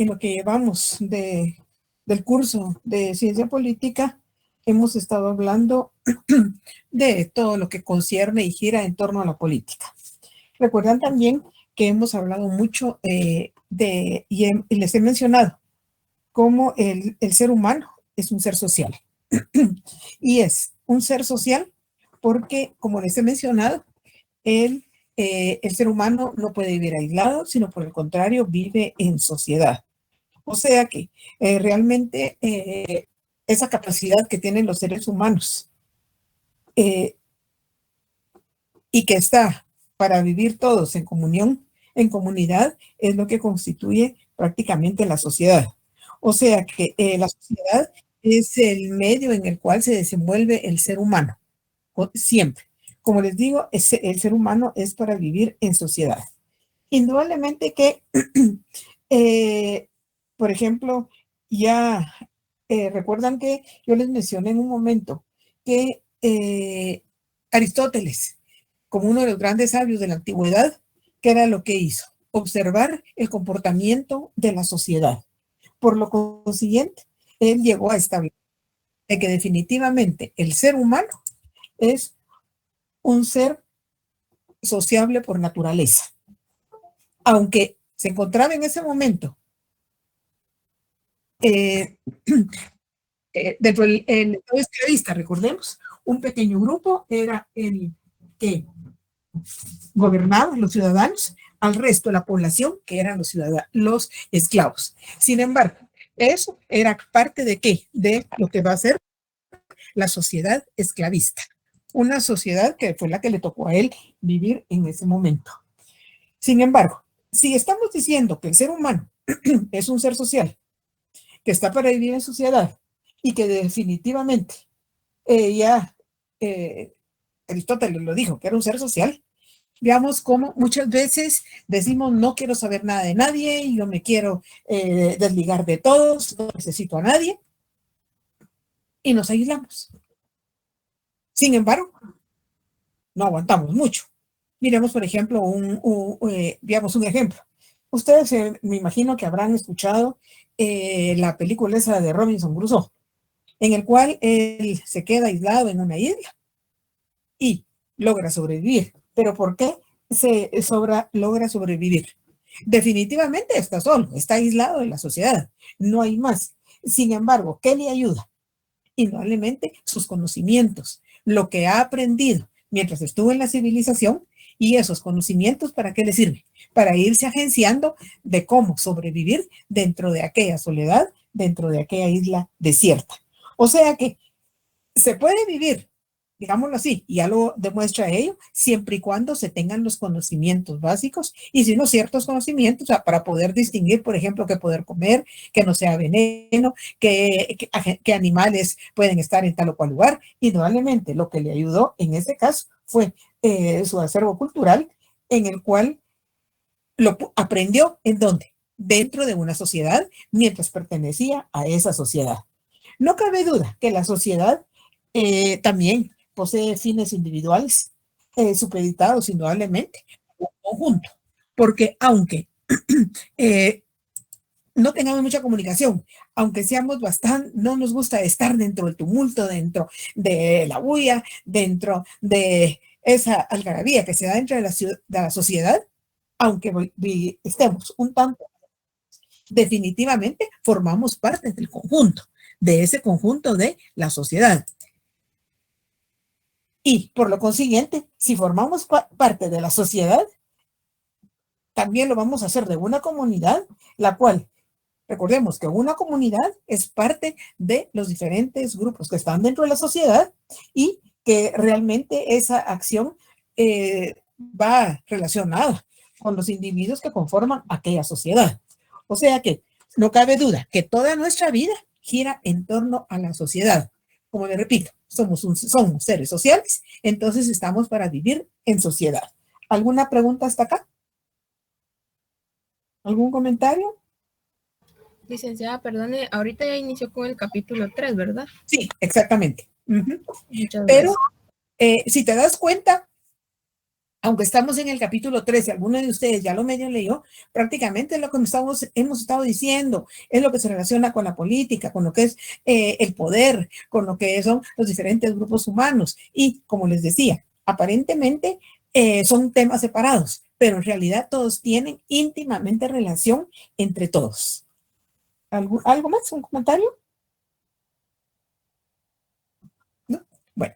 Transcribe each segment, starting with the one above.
en lo que llevamos del curso de ciencia política, hemos estado hablando de todo lo que concierne y gira en torno a la política. Recuerdan también que hemos hablado mucho y les he mencionado cómo el ser humano es un ser social. Y es un ser social porque, como les he mencionado, el ser humano no puede vivir aislado, sino por el contrario, vive en sociedad. O sea que realmente esa capacidad que tienen los seres humanos y que está para vivir todos en comunión, en comunidad, es lo que constituye prácticamente la sociedad. O sea que la sociedad es el medio en el cual se desenvuelve el ser humano, siempre. Como les digo, el ser humano es para vivir en sociedad. Indudablemente que, por ejemplo, ya recuerdan que yo les mencioné en un momento que Aristóteles, como uno de los grandes sabios de la antigüedad, ¿qué era lo que hizo? Observar el comportamiento de la sociedad. Por lo consiguiente, él llegó a establecer que definitivamente el ser humano es un ser sociable por naturaleza. Aunque se encontraba en ese momento dentro del Estado esclavista, recordemos, un pequeño grupo era el que gobernaba los ciudadanos, al resto de la población, que eran los esclavos. Sin embargo, eso era parte de qué? De lo que va a ser la sociedad esclavista. Una sociedad que fue la que le tocó a él vivir en ese momento. Sin embargo, si estamos diciendo que el ser humano es un ser social, que está para vivir en sociedad y que definitivamente Aristóteles lo dijo, que era un ser social, veamos cómo muchas veces decimos no quiero saber nada de nadie, yo me quiero desligar de todos, no necesito a nadie y nos aislamos. Sin embargo, no aguantamos mucho. Miremos, por ejemplo, veamos un ejemplo. Ustedes me imagino que habrán escuchado la película esa de Robinson Crusoe, en el cual él se queda aislado en una isla y logra sobrevivir. ¿Pero por qué logra sobrevivir? Definitivamente está solo, está aislado de la sociedad, no hay más. Sin embargo, ¿qué le ayuda? Indudablemente sus conocimientos, lo que ha aprendido mientras estuvo en la civilización, y esos conocimientos, ¿para qué le sirve? Para irse agenciando de cómo sobrevivir dentro de aquella soledad, dentro de aquella isla desierta. O sea que se puede vivir, digámoslo así, y ya lo demuestra ello, siempre y cuando se tengan los conocimientos básicos y si no ciertos conocimientos, o sea, para poder distinguir, por ejemplo, qué poder comer, que no sea veneno, qué animales pueden estar en tal o cual lugar. Indudablemente, lo que le ayudó en ese caso fue su acervo cultural, en el cual lo aprendió en dónde, dentro de una sociedad, mientras pertenecía a esa sociedad. No cabe duda que la sociedad también posee fines individuales supeditados indudablemente a un conjunto, porque aunque no tengamos mucha comunicación, aunque seamos bastante, no nos gusta estar dentro del tumulto, dentro de la bulla, dentro de esa algarabía que se da dentro de la sociedad, aunque estemos un tanto, definitivamente formamos parte del conjunto, de ese conjunto de la sociedad. Y por lo consiguiente, si formamos parte de la sociedad, también lo vamos a hacer de una comunidad, la cual, recordemos que una comunidad es parte de los diferentes grupos que están dentro de la sociedad y que realmente esa acción va relacionada con los individuos que conforman aquella sociedad. O sea que no cabe duda que toda nuestra vida gira en torno a la sociedad. Como le repito, somos seres sociales, entonces estamos para vivir en sociedad. ¿Alguna pregunta hasta acá? ¿Algún comentario? Licenciada, perdone, ahorita ya inició con el capítulo 3, ¿verdad? Sí, exactamente. Muchas Pero gracias. si te das cuenta, aunque estamos en el capítulo 13, alguno de ustedes ya lo medio leyó, prácticamente es lo que hemos estado diciendo, es lo que se relaciona con la política, con lo que es el poder, con lo que son los diferentes grupos humanos. Y como les decía, aparentemente son temas separados, pero en realidad todos tienen íntimamente relación entre todos. ¿Algo más? ¿Un comentario? ¿No? Bueno,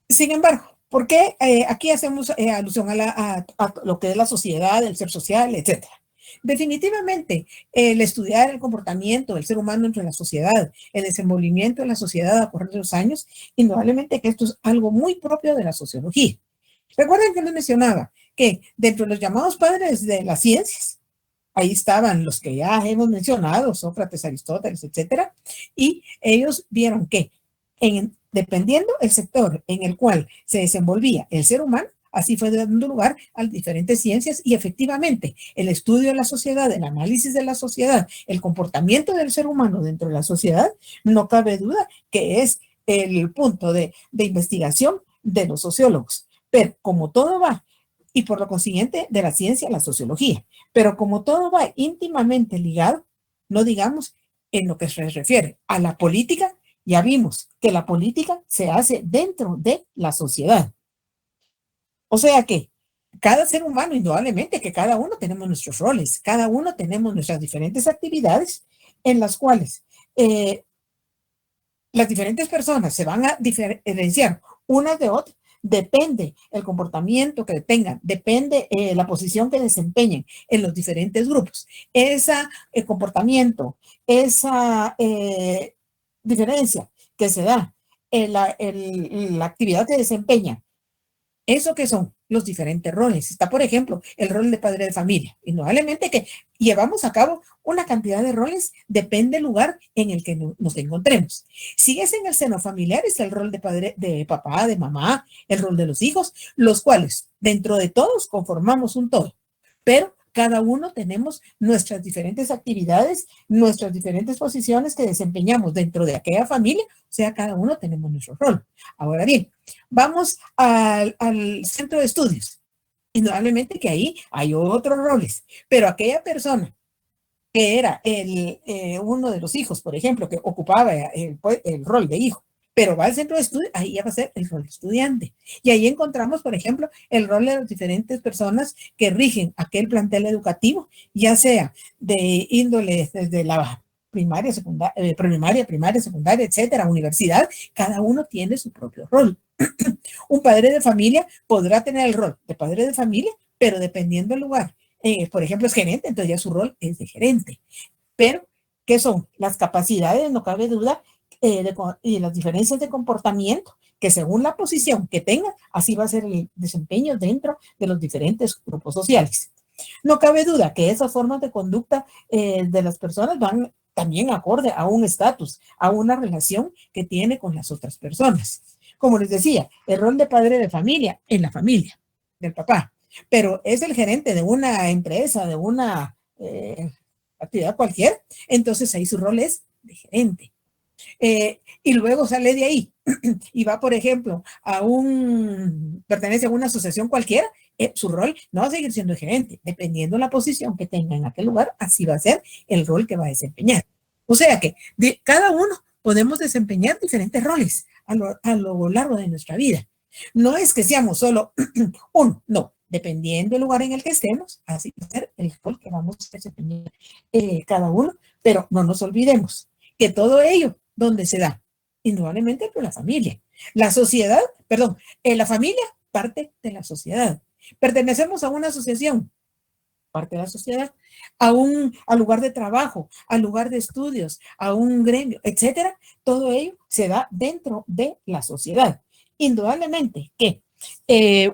sin embargo, ¿por qué aquí hacemos alusión a lo que es la sociedad, el ser social, etcétera? Definitivamente, el estudiar el comportamiento del ser humano entre la sociedad, el desenvolvimiento de la sociedad a correr de los años, indudablemente que esto es algo muy propio de la sociología. Recuerden que les mencionaba que dentro de los llamados padres de las ciencias, ahí estaban los que ya hemos mencionado, Sócrates, Aristóteles, etcétera, y ellos vieron que dependiendo el sector en el cual se desenvolvía el ser humano, así fue dando lugar a diferentes ciencias y efectivamente el estudio de la sociedad, el análisis de la sociedad, el comportamiento del ser humano dentro de la sociedad, no cabe duda que es el punto de investigación de los sociólogos. Pero como todo va, y por lo consiguiente de la ciencia, la sociología, pero como todo va íntimamente ligado, no digamos en lo que se refiere a la política, ya vimos que la política se hace dentro de la sociedad. O sea que cada ser humano, indudablemente, que cada uno tenemos nuestros roles, cada uno tenemos nuestras diferentes actividades en las cuales las diferentes personas se van a diferenciar unas de otras. Depende el comportamiento que tengan, depende la posición que desempeñen en los diferentes grupos. Ese comportamiento, esa diferencia que se da en la actividad que desempeña, eso que son los diferentes roles. Está, por ejemplo, el rol de padre de familia. Indudablemente que llevamos a cabo una cantidad de roles, depende del lugar en el que nos encontremos. Si es en el seno familiar, es el rol de padre, de papá, de mamá, el rol de los hijos, los cuales dentro de todos conformamos un todo. Pero cada uno tenemos nuestras diferentes actividades, nuestras diferentes posiciones que desempeñamos dentro de aquella familia, o sea, cada uno tenemos nuestro rol. Ahora bien, vamos al centro de estudios. Indudablemente que ahí hay otros roles, pero aquella persona que era uno de los hijos, por ejemplo, que ocupaba el rol de hijo, pero va al centro de estudio, ahí ya va a ser el rol de estudiante. Y ahí encontramos, por ejemplo, el rol de las diferentes personas que rigen aquel plantel educativo, ya sea de índole desde la primaria, secundaria, primaria, secundaria, etcétera, universidad, cada uno tiene su propio rol. Un padre de familia podrá tener el rol de padre de familia, pero dependiendo del lugar, por ejemplo, es gerente, entonces ya su rol es de gerente. Pero, ¿qué son? Las capacidades, no cabe duda, y las diferencias de comportamiento, que según la posición que tenga, así va a ser el desempeño dentro de los diferentes grupos sociales. No cabe duda que esas formas de conducta de las personas van también acorde a un estatus, a una relación que tiene con las otras personas. Como les decía, el rol de padre de familia en la familia del papá, pero es el gerente de una empresa, de una actividad cualquiera, entonces ahí su rol es de gerente. Y luego sale de ahí y va, por ejemplo, pertenece a una asociación cualquiera, su rol no va a seguir siendo gerente, dependiendo de la posición que tenga en aquel lugar, así va a ser el rol que va a desempeñar. O sea que cada uno podemos desempeñar diferentes roles a lo largo de nuestra vida. No es que seamos solo uno, no. Dependiendo del lugar en el que estemos, así va a ser el rol que vamos a desempeñar cada uno, pero no nos olvidemos que todo ello, ¿dónde se da? Indudablemente por la familia. La sociedad, perdón, la familia parte de la sociedad. Pertenecemos a una asociación, parte de la sociedad, al lugar de trabajo, al lugar de estudios, a un gremio, etcétera. Todo ello se da dentro de la sociedad. Indudablemente que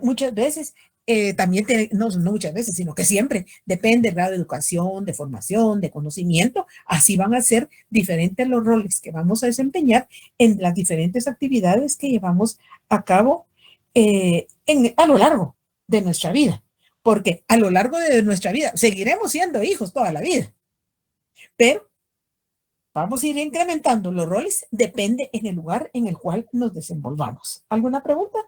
muchas veces también, no muchas veces, sino que siempre depende del grado de educación, de formación, de conocimiento. Así van a ser diferentes los roles que vamos a desempeñar en las diferentes actividades que llevamos a cabo a lo largo de nuestra vida. Porque a lo largo de nuestra vida seguiremos siendo hijos toda la vida. Pero vamos a ir incrementando los roles, depende en el lugar en el cual nos desenvolvamos. ¿Alguna pregunta?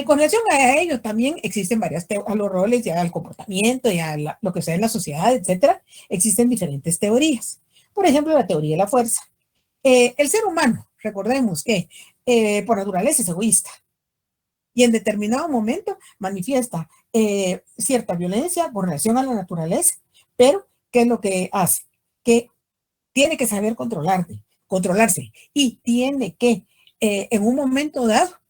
Con relación a ello, también existen a los roles, ya al comportamiento, y a lo que sea en la sociedad, etcétera, existen diferentes teorías. Por ejemplo, la teoría de la fuerza. El ser humano, recordemos que por naturaleza es egoísta y en determinado momento manifiesta cierta violencia con relación a la naturaleza, pero ¿qué es lo que hace? Que tiene que saber controlarse y tiene que, en un momento dado,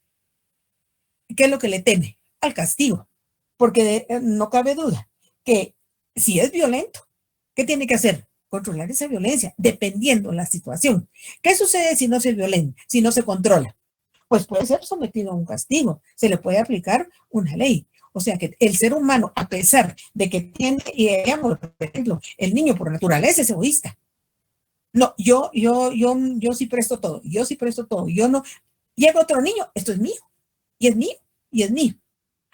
¿qué es lo que le teme? Al castigo, porque no cabe duda que si es violento, ¿qué tiene que hacer? Controlar esa violencia, dependiendo de la situación. ¿Qué sucede si no se violenta, si no se controla? Pues puede ser sometido a un castigo, se le puede aplicar una ley. O sea que el ser humano, a pesar de que tiene, y digamos, por ejemplo, el niño por naturaleza es egoísta. No, yo sí presto todo, yo sí presto todo, yo no. Llega otro niño, esto es mío, y es mío, y es mío.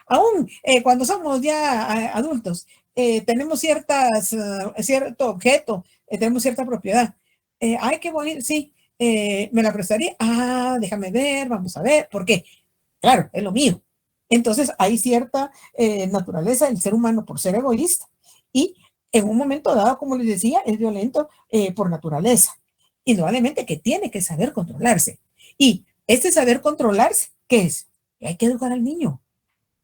Aún cuando somos ya adultos, tenemos cierto objeto, tenemos cierta propiedad. Ay, qué bonito, sí, me la prestaría. Ah, déjame ver, vamos a ver, ¿por qué? Claro, es lo mío. Entonces hay cierta naturaleza del ser humano por ser egoísta y en un momento dado, como les decía, es violento por naturaleza. Indudablemente que tiene que saber controlarse. Y este saber controlarse, ¿qué es? Hay que educar al niño.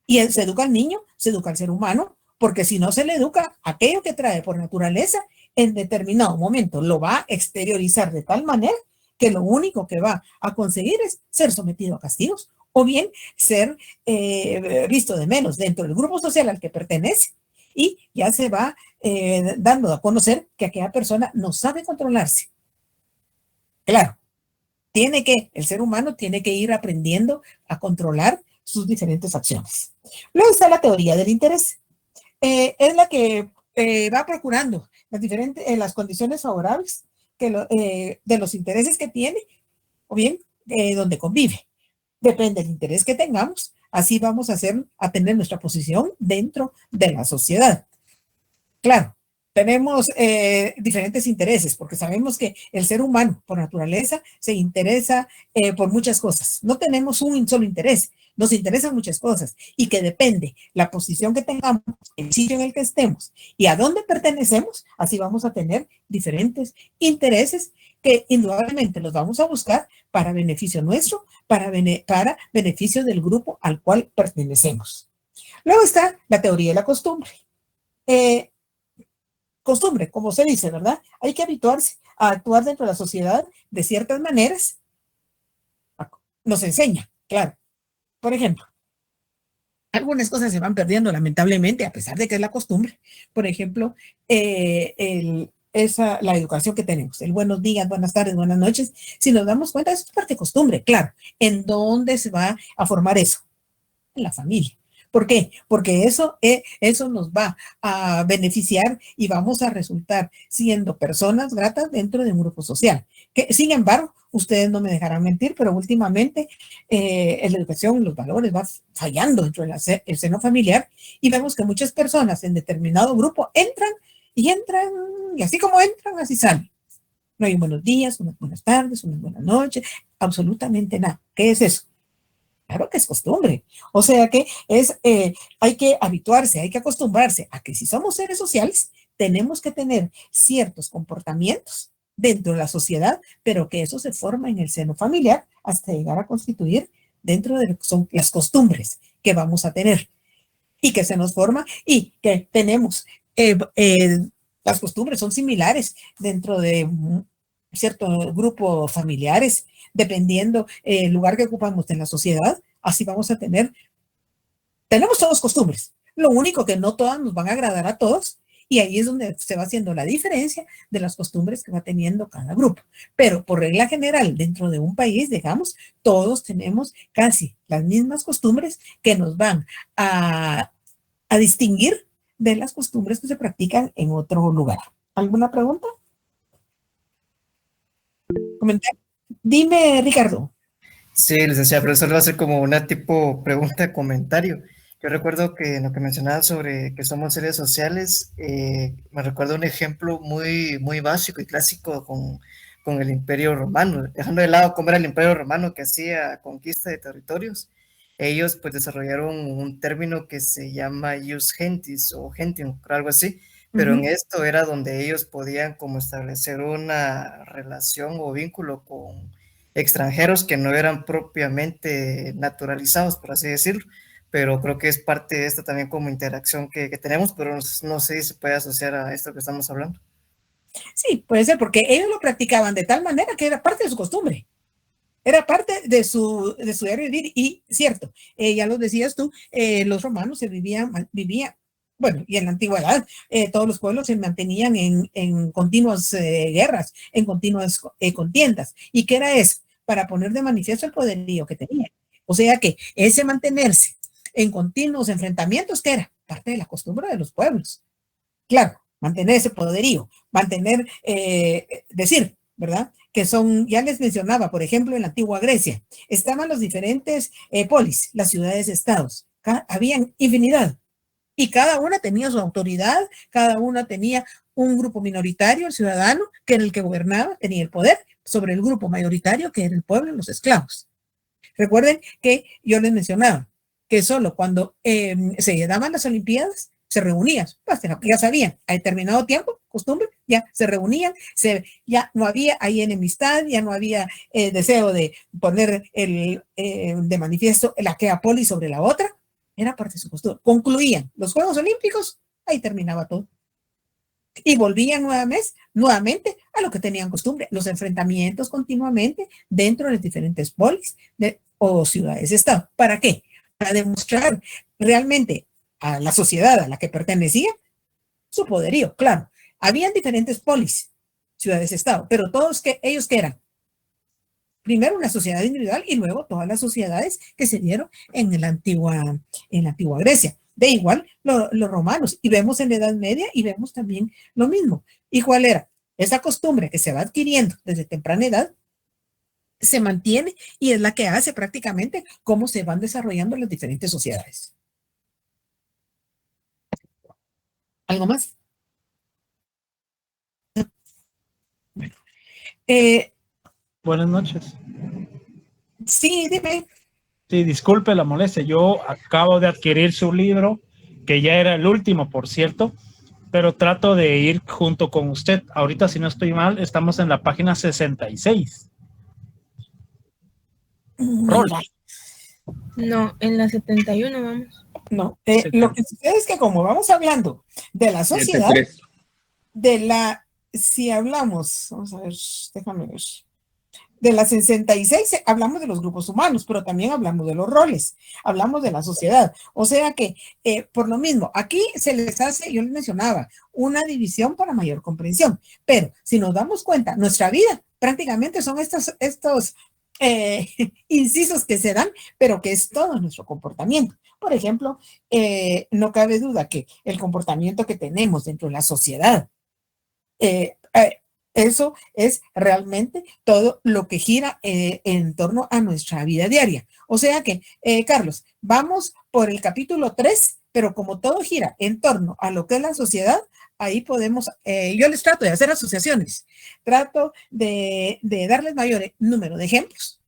Y se educa al niño, se educa al ser humano, porque si no se le educa, aquello que trae por naturaleza, en determinado momento lo va a exteriorizar de tal manera que lo único que va a conseguir es ser sometido a castigos o bien ser visto de menos dentro del grupo social al que pertenece y ya se va dando a conocer que aquella persona no sabe controlarse. Claro, el ser humano tiene que ir aprendiendo a controlar sus diferentes acciones. Luego está la teoría del interés. Es la que va procurando las condiciones favorables de los intereses que tiene o bien donde convive. Depende del interés que tengamos, así vamos a tener nuestra posición dentro de la sociedad. Claro, tenemos diferentes intereses, porque sabemos que el ser humano, por naturaleza, se interesa por muchas cosas. No tenemos un solo interés, nos interesan muchas cosas y que depende la posición que tengamos, el sitio en el que estemos y a dónde pertenecemos, así vamos a tener diferentes intereses que indudablemente los vamos a buscar para beneficio nuestro, para beneficio del grupo al cual pertenecemos. Luego está la teoría de la costumbre. Eh, Costumbre, como se dice, ¿verdad? Hay que habituarse a actuar dentro de la sociedad de ciertas maneras. Nos enseña, claro. Por ejemplo, algunas cosas se van perdiendo lamentablemente, a pesar de que es la costumbre. Por ejemplo, la educación que tenemos, el buenos días, buenas tardes, buenas noches. Si nos damos cuenta, eso es parte de costumbre, claro. ¿En dónde se va a formar eso? En la familia. ¿Por qué? Porque eso nos va a beneficiar y vamos a resultar siendo personas gratas dentro de un grupo social. Que, sin embargo, ustedes no me dejarán mentir, pero últimamente en la educación, los valores van fallando dentro del seno familiar y vemos que muchas personas en determinado grupo entran, y así como entran, así salen. No hay buenos días, unas buenas tardes, unas buenas noches, absolutamente nada. ¿Qué es eso? Claro que es costumbre. O sea que hay que habituarse, hay que acostumbrarse a que si somos seres sociales, tenemos que tener ciertos comportamientos dentro de la sociedad, pero que eso se forma en el seno familiar hasta llegar a constituir dentro de lo que son las costumbres que vamos a tener y que se nos forma y que tenemos. Las costumbres son similares dentro de cierto grupo familiares, dependiendo el lugar que ocupamos en la sociedad, así vamos a tenemos todos costumbres, lo único que no todas nos van a agradar a todos, y ahí es donde se va haciendo la diferencia de las costumbres que va teniendo cada grupo. Pero por regla general, dentro de un país, digamos, todos tenemos casi las mismas costumbres que nos van a distinguir de las costumbres que se practican en otro lugar. ¿Alguna pregunta? ¿Comentario? Dime, Ricardo. Sí, licenciada, pero eso va a ser como una tipo pregunta-comentario. Yo recuerdo que en lo que mencionaba sobre que somos seres sociales, me recuerdo un ejemplo muy básico y clásico con el Imperio Romano, dejando de lado cómo era el Imperio Romano que hacía conquista de territorios. ellos pues desarrollaron un término que se llama jus gentis o gentium, algo así, pero en esto era donde ellos podían como establecer una relación o vínculo con extranjeros que no eran propiamente naturalizados, por así decirlo, pero creo que es parte de esto también como interacción que tenemos, pero no sé si se puede asociar a esto que estamos hablando. Sí, puede ser, porque ellos lo practicaban de tal manera que era parte de su costumbre. Era parte de su diario vivir. Y cierto, ya lo decías tú, los romanos vivían, bueno, y en la antigüedad, todos los pueblos se mantenían en continuas guerras, en continuas contiendas. ¿Y qué era eso? Para poner de manifiesto el poderío que tenía. O sea que ese mantenerse en continuos enfrentamientos, ¿qué era? Parte de la costumbre de los pueblos. Claro, mantener ese poderío, mantener, decir, ¿verdad? Que son, ya les mencionaba, por ejemplo, en la antigua Grecia, estaban los diferentes polis, las ciudades-estados, habían infinidad, y cada una tenía su autoridad, cada una tenía un grupo minoritario, el ciudadano, que era el que gobernaba, tenía el poder sobre el grupo mayoritario, que era el pueblo, los esclavos. Recuerden que yo les mencionaba que solo cuando se daban las Olimpiadas, se reunían, pues ya sabían, a determinado tiempo, costumbre, ya se reunían, ya no había ahí enemistad, ya no había deseo de poner de manifiesto la que polis sobre la otra, era parte de su costumbre. Concluían los Juegos Olímpicos, ahí terminaba todo. Y volvían nuevamente a lo que tenían costumbre, los enfrentamientos continuamente dentro de los diferentes polis o ciudades-estado. ¿Para qué? Para demostrar realmente a la sociedad a la que pertenecía su poderío. Claro, habían diferentes polis, ciudades-estado, pero todos ellos que eran primero una sociedad individual y luego todas las sociedades que se dieron en la antigua Grecia. De igual los romanos, y vemos en la Edad Media y vemos también lo mismo. ¿Y cuál era? Esa costumbre que se va adquiriendo desde temprana edad se mantiene y es la que hace prácticamente cómo se van desarrollando las diferentes sociedades. ¿Algo más? Buenas noches. Sí, dime. Sí, disculpe la molestia. Yo acabo de adquirir su libro, que ya era el último, por cierto, pero trato de ir junto con usted. Ahorita, si no estoy mal, estamos en la página 66. No, en la 71 vamos. No, lo que sucede es que como vamos hablando de la sociedad, si hablamos, vamos a ver, déjame ver, de la 66 hablamos de los grupos humanos, pero también hablamos de los roles, hablamos de la sociedad. O sea que, por lo mismo, aquí se les hace, yo les mencionaba, una división para mayor comprensión, pero si nos damos cuenta, nuestra vida prácticamente son estos incisos que se dan, pero que es todo nuestro comportamiento. Por ejemplo, no cabe duda que el comportamiento que tenemos dentro de la sociedad, eso es realmente todo lo que gira en torno a nuestra vida diaria. O sea que, Carlos, vamos por el capítulo 3, pero como todo gira en torno a lo que es la sociedad, ahí podemos, yo les trato de hacer asociaciones, trato de darles mayor número de ejemplos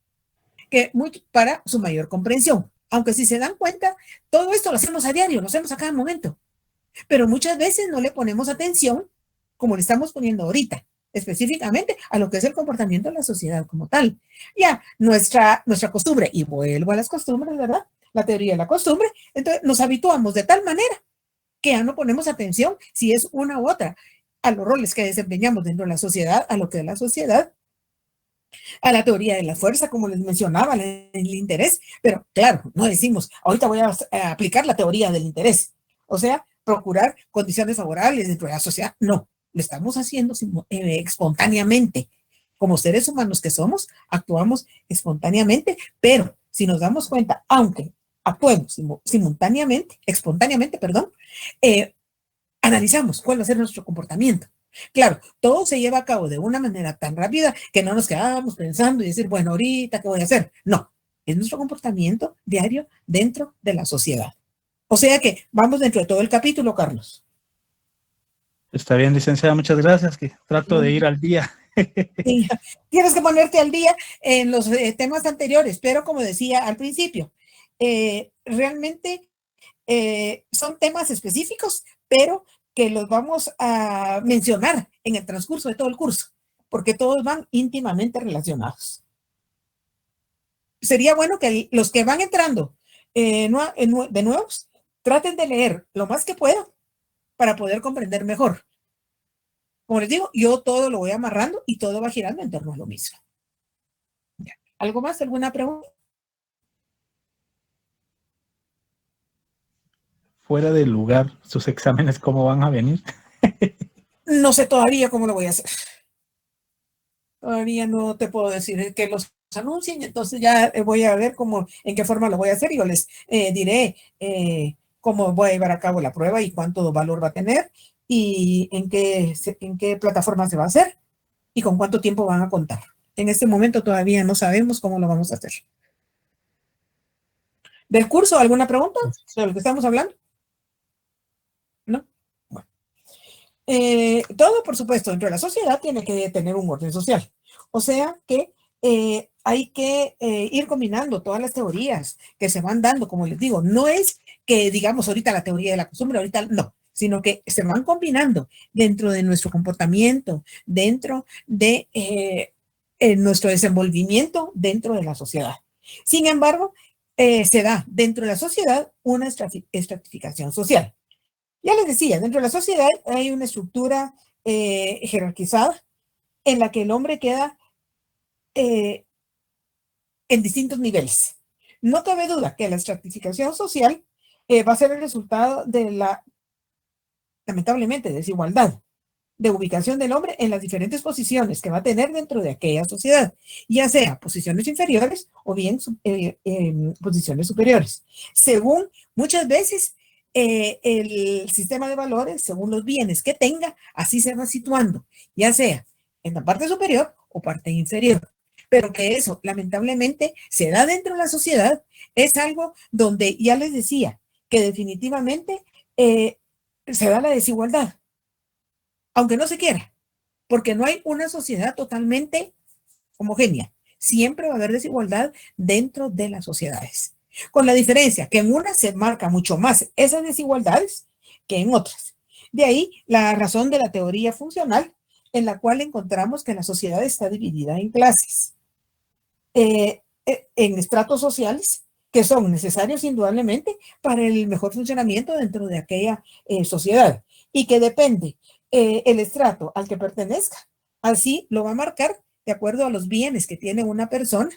para su mayor comprensión. Aunque si se dan cuenta, todo esto lo hacemos a diario, lo hacemos a cada momento, pero muchas veces no le ponemos atención como le estamos poniendo ahorita, específicamente a lo que es el comportamiento de la sociedad como tal. Ya, nuestra costumbre, y vuelvo a las costumbres, ¿verdad? La teoría de la costumbre, entonces nos habituamos de tal manera que ya no ponemos atención si es una u otra, a los roles que desempeñamos dentro de la sociedad, a lo que es la sociedad, a la teoría de la fuerza, como les mencionaba, el interés, pero claro, no decimos, ahorita voy a aplicar la teoría del interés, o sea, procurar condiciones favorables dentro de la sociedad, no, lo estamos haciendo espontáneamente. Como seres humanos que somos, actuamos espontáneamente, pero si nos damos cuenta, aunque actuemos espontáneamente, analizamos cuál va a ser nuestro comportamiento. Claro, todo se lleva a cabo de una manera tan rápida que no nos quedamos pensando y decir, bueno, ahorita, ¿qué voy a hacer? No, es nuestro comportamiento diario dentro de la sociedad. O sea que vamos dentro de todo el capítulo, Carlos. Está bien, licenciada, muchas gracias, que trato de ir al día. Sí, tienes que ponerte al día en los temas anteriores, pero como decía al principio, realmente son temas específicos, pero que los vamos a mencionar en el transcurso de todo el curso, porque todos van íntimamente relacionados. Sería bueno que los que van entrando de nuevos traten de leer lo más que puedan para poder comprender mejor. Como les digo, yo todo lo voy amarrando y todo va girando en torno a lo mismo. ¿Algo más? ¿Alguna pregunta? Fuera del lugar, sus exámenes, ¿cómo van a venir? No sé todavía cómo lo voy a hacer. Todavía no te puedo decir que los anuncien, entonces ya voy a ver en qué forma lo voy a hacer. Yo les diré cómo voy a llevar a cabo la prueba y cuánto valor va a tener y en qué plataforma se va a hacer y con cuánto tiempo van a contar. En este momento todavía no sabemos cómo lo vamos a hacer. ¿Del curso alguna pregunta de lo que estamos hablando? ¿No? Bueno. Todo, por supuesto, dentro de la sociedad tiene que tener un orden social. O sea que hay que ir combinando todas las teorías que se van dando, como les digo. No es que digamos ahorita la teoría de la costumbre, ahorita no, sino que se van combinando dentro de nuestro comportamiento, dentro de nuestro desenvolvimiento dentro de la sociedad. Sin embargo, se da dentro de la sociedad una estratificación social. Ya les decía, dentro de la sociedad hay una estructura jerarquizada en la que el hombre queda en distintos niveles. No cabe duda que la estratificación social va a ser el resultado de la, lamentablemente, desigualdad de ubicación del hombre en las diferentes posiciones que va a tener dentro de aquella sociedad, ya sea posiciones inferiores o bien posiciones superiores. Según muchas veces el sistema de valores, según los bienes que tenga, así se va situando, ya sea en la parte superior o parte inferior. Pero que eso, lamentablemente, se da dentro de la sociedad, es algo donde ya les decía que definitivamente se da la desigualdad, aunque no se quiera, porque no hay una sociedad totalmente homogénea. Siempre va a haber desigualdad dentro de las sociedades, con la diferencia que en unas se marca mucho más esas desigualdades que en otras. De ahí la razón de la teoría funcional, en la cual encontramos que la sociedad está dividida en clases, en estratos sociales que son necesarios indudablemente para el mejor funcionamiento dentro de aquella sociedad y que depende el estrato al que pertenezca, así lo va a marcar de acuerdo a los bienes que tiene una persona.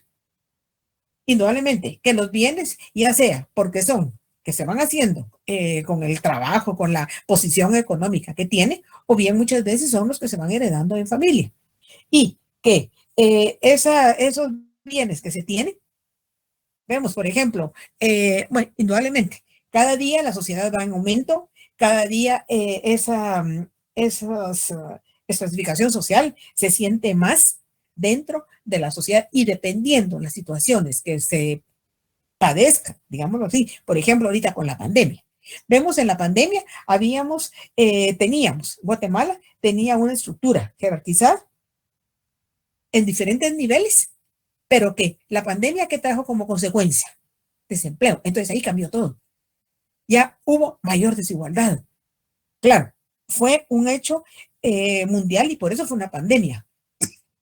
Indudablemente que los bienes, ya sea porque son que se van haciendo con el trabajo, con la posición económica que tiene, o bien muchas veces son los que se van heredando en familia. Y que esos bienes que se tienen, vemos, por ejemplo, bueno, indudablemente, cada día la sociedad va en aumento, cada día esa estratificación social se siente más dentro de la sociedad y dependiendo de las situaciones que se padezcan, digámoslo así, por ejemplo, ahorita con la pandemia. Vemos en la pandemia, teníamos, Guatemala tenía una estructura jerarquizada en diferentes niveles, pero que la pandemia que trajo como consecuencia desempleo. Entonces ahí cambió todo. Ya hubo mayor desigualdad. Claro, fue un hecho mundial y por eso fue una pandemia.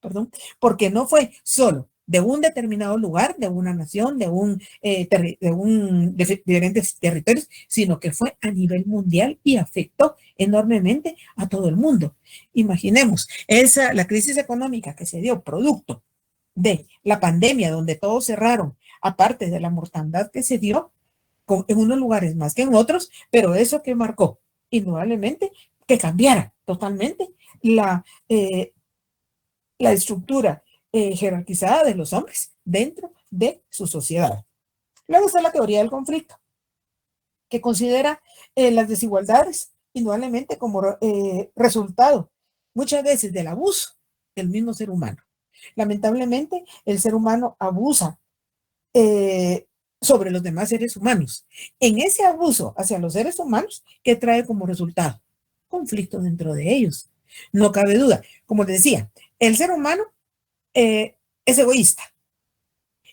Perdón, porque no fue solo de un determinado lugar, de una nación, de diferentes territorios, sino que fue a nivel mundial y afectó enormemente a todo el mundo. Imaginemos, la crisis económica que se dio producto de la pandemia, donde todos cerraron, aparte de la mortandad que se dio en unos lugares más que en otros, pero eso que marcó indudablemente que cambiara totalmente la estructura jerarquizada de los hombres dentro de su sociedad. Luego está la teoría del conflicto, que considera las desigualdades indudablemente como resultado muchas veces del abuso del mismo ser humano. Lamentablemente, el ser humano abusa sobre los demás seres humanos. En ese abuso hacia los seres humanos, ¿qué trae como resultado? Conflicto dentro de ellos. No cabe duda. Como les decía, el ser humano es egoísta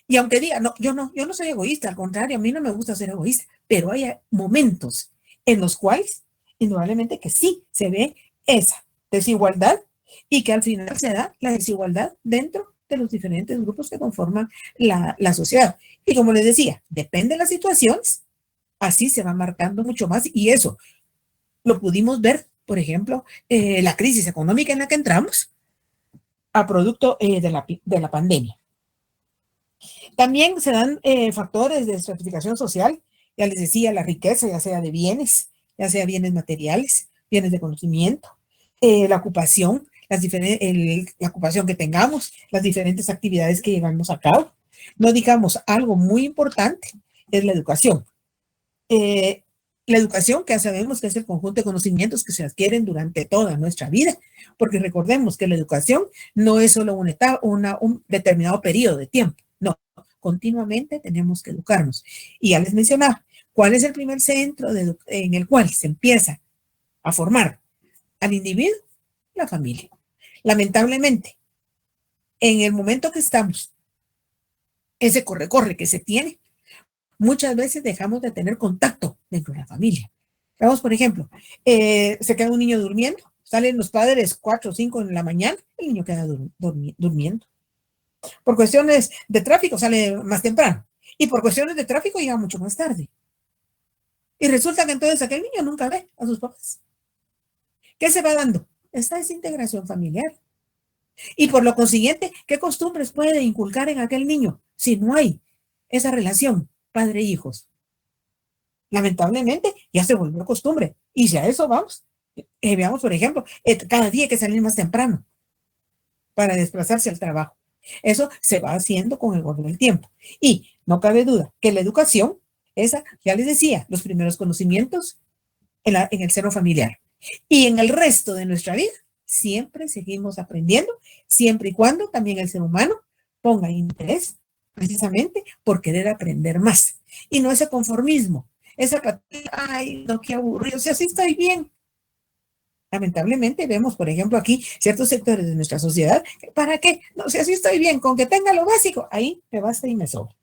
Y aunque diga, no, yo no soy egoísta, al contrario, a mí no me gusta ser egoísta, pero hay momentos en los cuales, indudablemente que sí se ve esa desigualdad y que al final se da la desigualdad dentro de los diferentes grupos que conforman la sociedad. Y como les decía, depende de las situaciones, así se va marcando mucho más y eso lo pudimos ver, por ejemplo, la crisis económica en la que entramos a producto de la pandemia. También se dan factores de estratificación social, ya les decía, la riqueza, ya sea de bienes, ya sea bienes materiales, bienes de conocimiento, la ocupación, la ocupación que tengamos, las diferentes actividades que llevamos a cabo. No digamos, algo muy importante es la educación. La educación, que ya sabemos que es el conjunto de conocimientos que se adquieren durante toda nuestra vida, porque recordemos que la educación no es solo una etapa, un determinado periodo de tiempo, no, continuamente tenemos que educarnos. Y ya les mencionaba, ¿cuál es el primer centro en el cual se empieza a formar al individuo? La familia. Lamentablemente, en el momento que estamos, ese corre-corre que se tiene, muchas veces dejamos de tener contacto dentro de la familia. Vamos, por ejemplo, se queda un niño durmiendo, salen los padres 4 o 5 en la mañana, el niño queda durmiendo. Por cuestiones de tráfico sale más temprano y por cuestiones de tráfico llega mucho más tarde. Y resulta que entonces aquel niño nunca ve a sus papás. ¿Qué se va dando? Esta desintegración familiar. Y por lo consiguiente, ¿qué costumbres puede inculcar en aquel niño si no hay esa relación padre-hijos? Lamentablemente ya se volvió costumbre. Y si a eso vamos, veamos, por ejemplo, cada día hay que salir más temprano para desplazarse al trabajo. Eso se va haciendo con el correr del tiempo. Y no cabe duda que la educación, esa, ya les decía, los primeros conocimientos en el seno familiar. Y en el resto de nuestra vida, siempre seguimos aprendiendo, siempre y cuando también el ser humano ponga interés precisamente por querer aprender más. Y no ese conformismo, esa apatía, ay, no, qué aburrido, o sea, sí estoy bien. Lamentablemente vemos, por ejemplo, aquí ciertos sectores de nuestra sociedad, ¿para qué? No, o sea, sí estoy bien, con que tenga lo básico, ahí me basta y me sobra.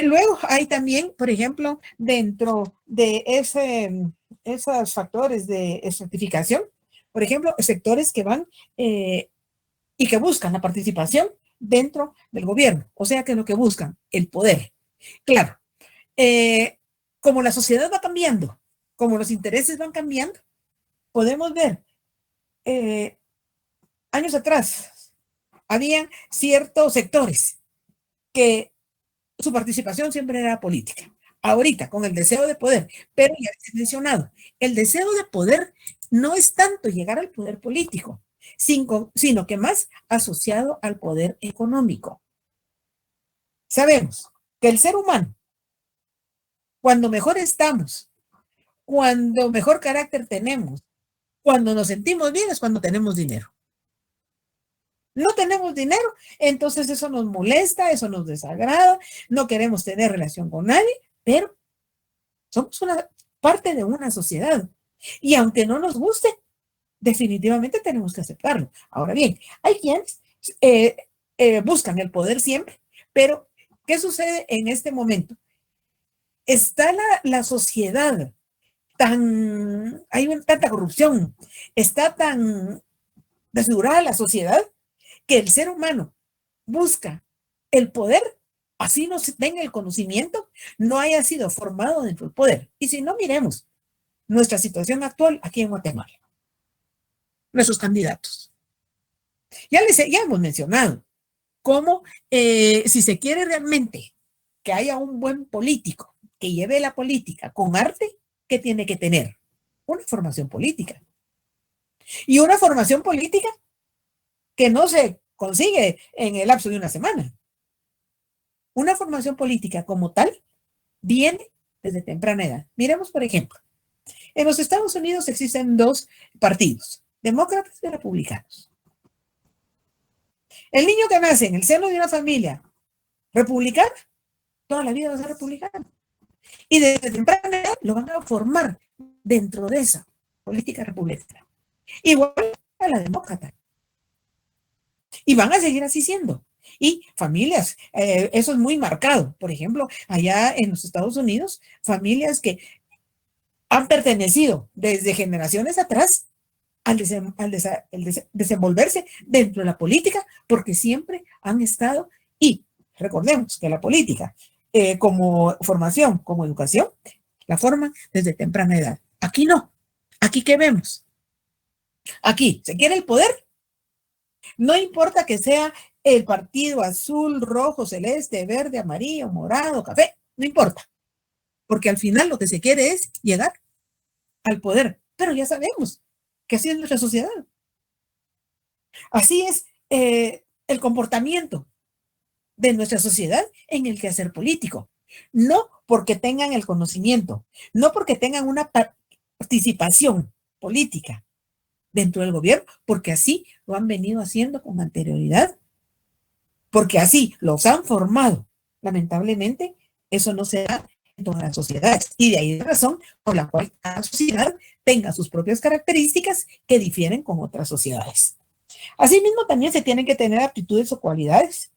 Luego hay también, por ejemplo, dentro de esos factores de estratificación, por ejemplo, sectores que van y que buscan la participación dentro del gobierno, o sea que lo que buscan, el poder. Claro, como la sociedad va cambiando, como los intereses van cambiando, podemos ver, años atrás, había ciertos sectores que su participación siempre era política. Ahorita, con el deseo de poder, pero ya les he mencionado, el deseo de poder no es tanto llegar al poder político, sino que más asociado al poder económico. Sabemos que el ser humano, cuando mejor estamos, cuando mejor carácter tenemos, cuando nos sentimos bien es cuando tenemos dinero. No tenemos dinero, entonces eso nos molesta, eso nos desagrada, no queremos tener relación con nadie, pero somos una parte de una sociedad. Y aunque no nos guste, definitivamente tenemos que aceptarlo. Ahora bien, hay quienes buscan el poder siempre, pero ¿qué sucede en este momento? Está la sociedad hay tanta corrupción, está tan desfigurada la sociedad, que el ser humano busca el poder, así no se tenga el conocimiento, no haya sido formado dentro del poder. Y si no, miremos nuestra situación actual aquí en Guatemala, nuestros candidatos. Ya hemos mencionado cómo si se quiere realmente que haya un buen político que lleve la política con arte, ¿qué tiene que tener? Una formación política. Y una formación política que no se consigue en el lapso de una semana. Una formación política como tal viene desde temprana edad. Miremos, por ejemplo, en los Estados Unidos existen 2 partidos, demócratas y republicanos. El niño que nace en el seno de una familia republicana, toda la vida va a ser republicano. Y desde temprana edad lo van a formar dentro de esa política republicana. Igual a la demócrata. Y van a seguir así siendo. Y familias, eso es muy marcado. Por ejemplo, allá en los Estados Unidos, familias que han pertenecido desde generaciones atrás al desenvolverse dentro de la política, porque siempre han estado, y recordemos que la política, como formación, como educación, la forman desde temprana edad. Aquí no. Aquí, ¿qué vemos? Aquí, ¿se quiere el poder? No importa que sea el partido azul, rojo, celeste, verde, amarillo, morado, café, no importa. Porque al final lo que se quiere es llegar al poder. Pero ya sabemos que así es nuestra sociedad. Así es el comportamiento de nuestra sociedad en el quehacer político. No porque tengan el conocimiento, no porque tengan una participación política dentro del gobierno, porque así lo han venido haciendo con anterioridad, porque así los han formado. Lamentablemente, eso no se da en todas las sociedades. Y de ahí la razón por la cual cada sociedad tenga sus propias características que difieren con otras sociedades. Asimismo, también se tienen que tener aptitudes o cualidades,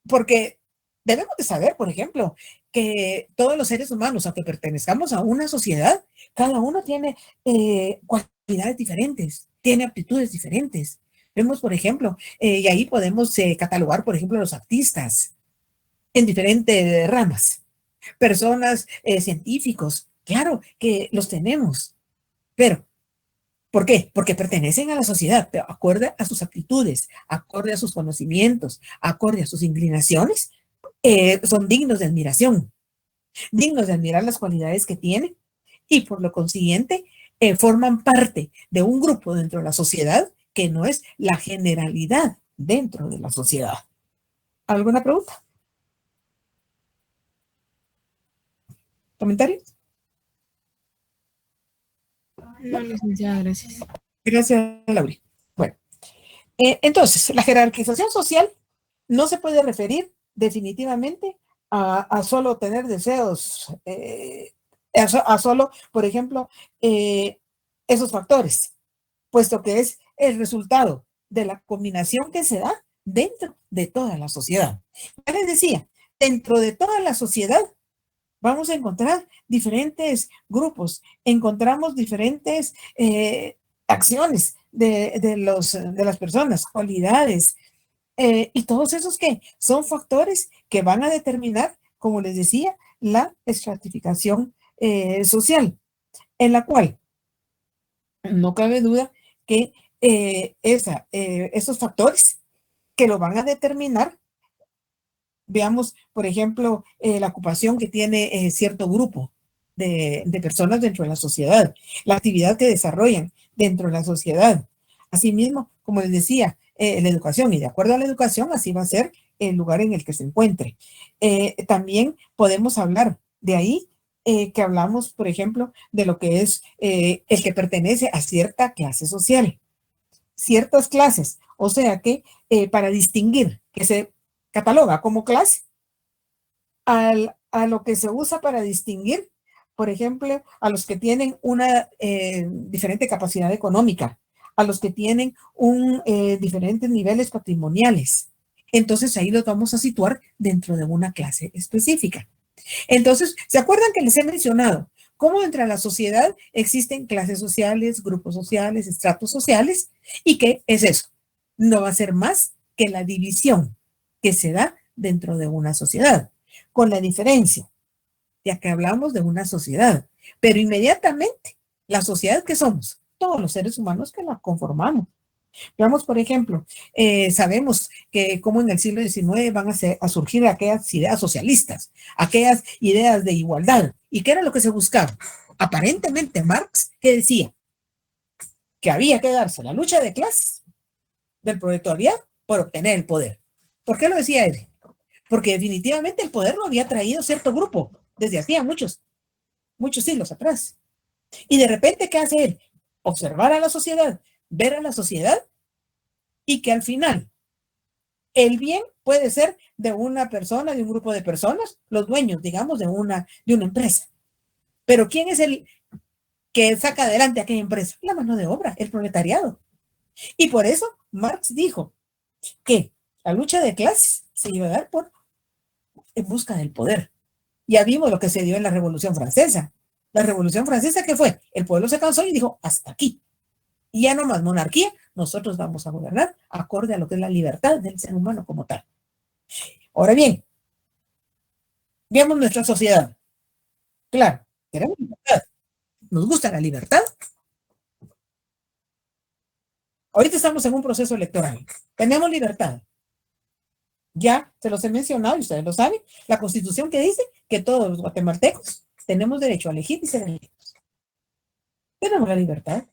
porque debemos de saber, por ejemplo, que todos los seres humanos, aunque pertenezcamos a una sociedad, cada uno tiene cualidades diferentes, tiene aptitudes diferentes. Vemos, por ejemplo, y ahí podemos catalogar, por ejemplo, los artistas en diferentes ramas, personas, científicos, claro que los tenemos, pero ¿por qué? Porque pertenecen a la sociedad, pero acorde a sus aptitudes, acorde a sus conocimientos, acorde a sus inclinaciones, son dignos de admiración, dignos de admirar las cualidades que tienen y por lo consiguiente forman parte de un grupo dentro de la sociedad que no es la generalidad dentro de la sociedad. ¿Alguna pregunta? ¿Comentarios? No, licenciada, gracias. Gracias, Lauri. Bueno, entonces, la jerarquización social no se puede referir definitivamente a solo tener deseos, a solo, por ejemplo, esos factores, puesto que es el resultado de la combinación que se da dentro de toda la sociedad. Ya les decía, dentro de toda la sociedad vamos a encontrar diferentes grupos, encontramos diferentes acciones de las personas, cualidades, y todos esos que son factores que van a determinar, como les decía, la estratificación social, en la cual no cabe duda que esos factores que lo van a determinar, veamos, por ejemplo, la ocupación que tiene cierto grupo de personas dentro de la sociedad, la actividad que desarrollan dentro de la sociedad. Asimismo, como les decía, la educación, y de acuerdo a la educación, así va a ser el lugar en el que se encuentre. También podemos hablar de ahí, que hablamos, por ejemplo, de lo que es el que pertenece a cierta clase social, ciertas clases, o sea que para distinguir que se cataloga como clase a lo que se usa para distinguir, por ejemplo, a los que tienen una diferente capacidad económica, a los que tienen diferentes niveles patrimoniales. Entonces ahí los vamos a situar dentro de una clase específica. Entonces, ¿se acuerdan que les he mencionado cómo entre la sociedad existen clases sociales, grupos sociales, estratos sociales? ¿Y qué es eso? No va a ser más que la división que se da dentro de una sociedad, con la diferencia, ya que hablamos de una sociedad, pero inmediatamente la sociedad que somos, todos los seres humanos que la conformamos. Veamos, por ejemplo, sabemos que como en el siglo XIX van a surgir aquellas ideas socialistas, aquellas ideas de igualdad. ¿Y qué era lo que se buscaba? Aparentemente Marx, que decía que había que darse la lucha de clases del proletariado por obtener el poder. ¿Por qué lo decía él? Porque definitivamente el poder lo había traído cierto grupo desde hacía muchos siglos atrás. Y de repente, ¿qué hace él? Observar a la sociedad, ver a la sociedad y que al final el bien puede ser de una persona, de un grupo de personas, los dueños, digamos, de una empresa. Pero ¿quién es el que saca adelante aquella empresa? La mano de obra, el proletariado. Y por eso Marx dijo que la lucha de clases se iba a dar en busca del poder. Ya vimos lo que se dio en la Revolución Francesa. La Revolución Francesa, ¿qué fue? El pueblo se cansó y dijo, hasta aquí. Y ya no más monarquía, nosotros vamos a gobernar acorde a lo que es la libertad del ser humano como tal. Ahora bien, veamos nuestra sociedad. Claro, queremos libertad. ¿Nos gusta la libertad? Ahorita estamos en un proceso electoral. Tenemos libertad. Ya se los he mencionado y ustedes lo saben. La Constitución que dice que todos los guatemaltecos tenemos derecho a elegir y ser electos. Tenemos la libertad.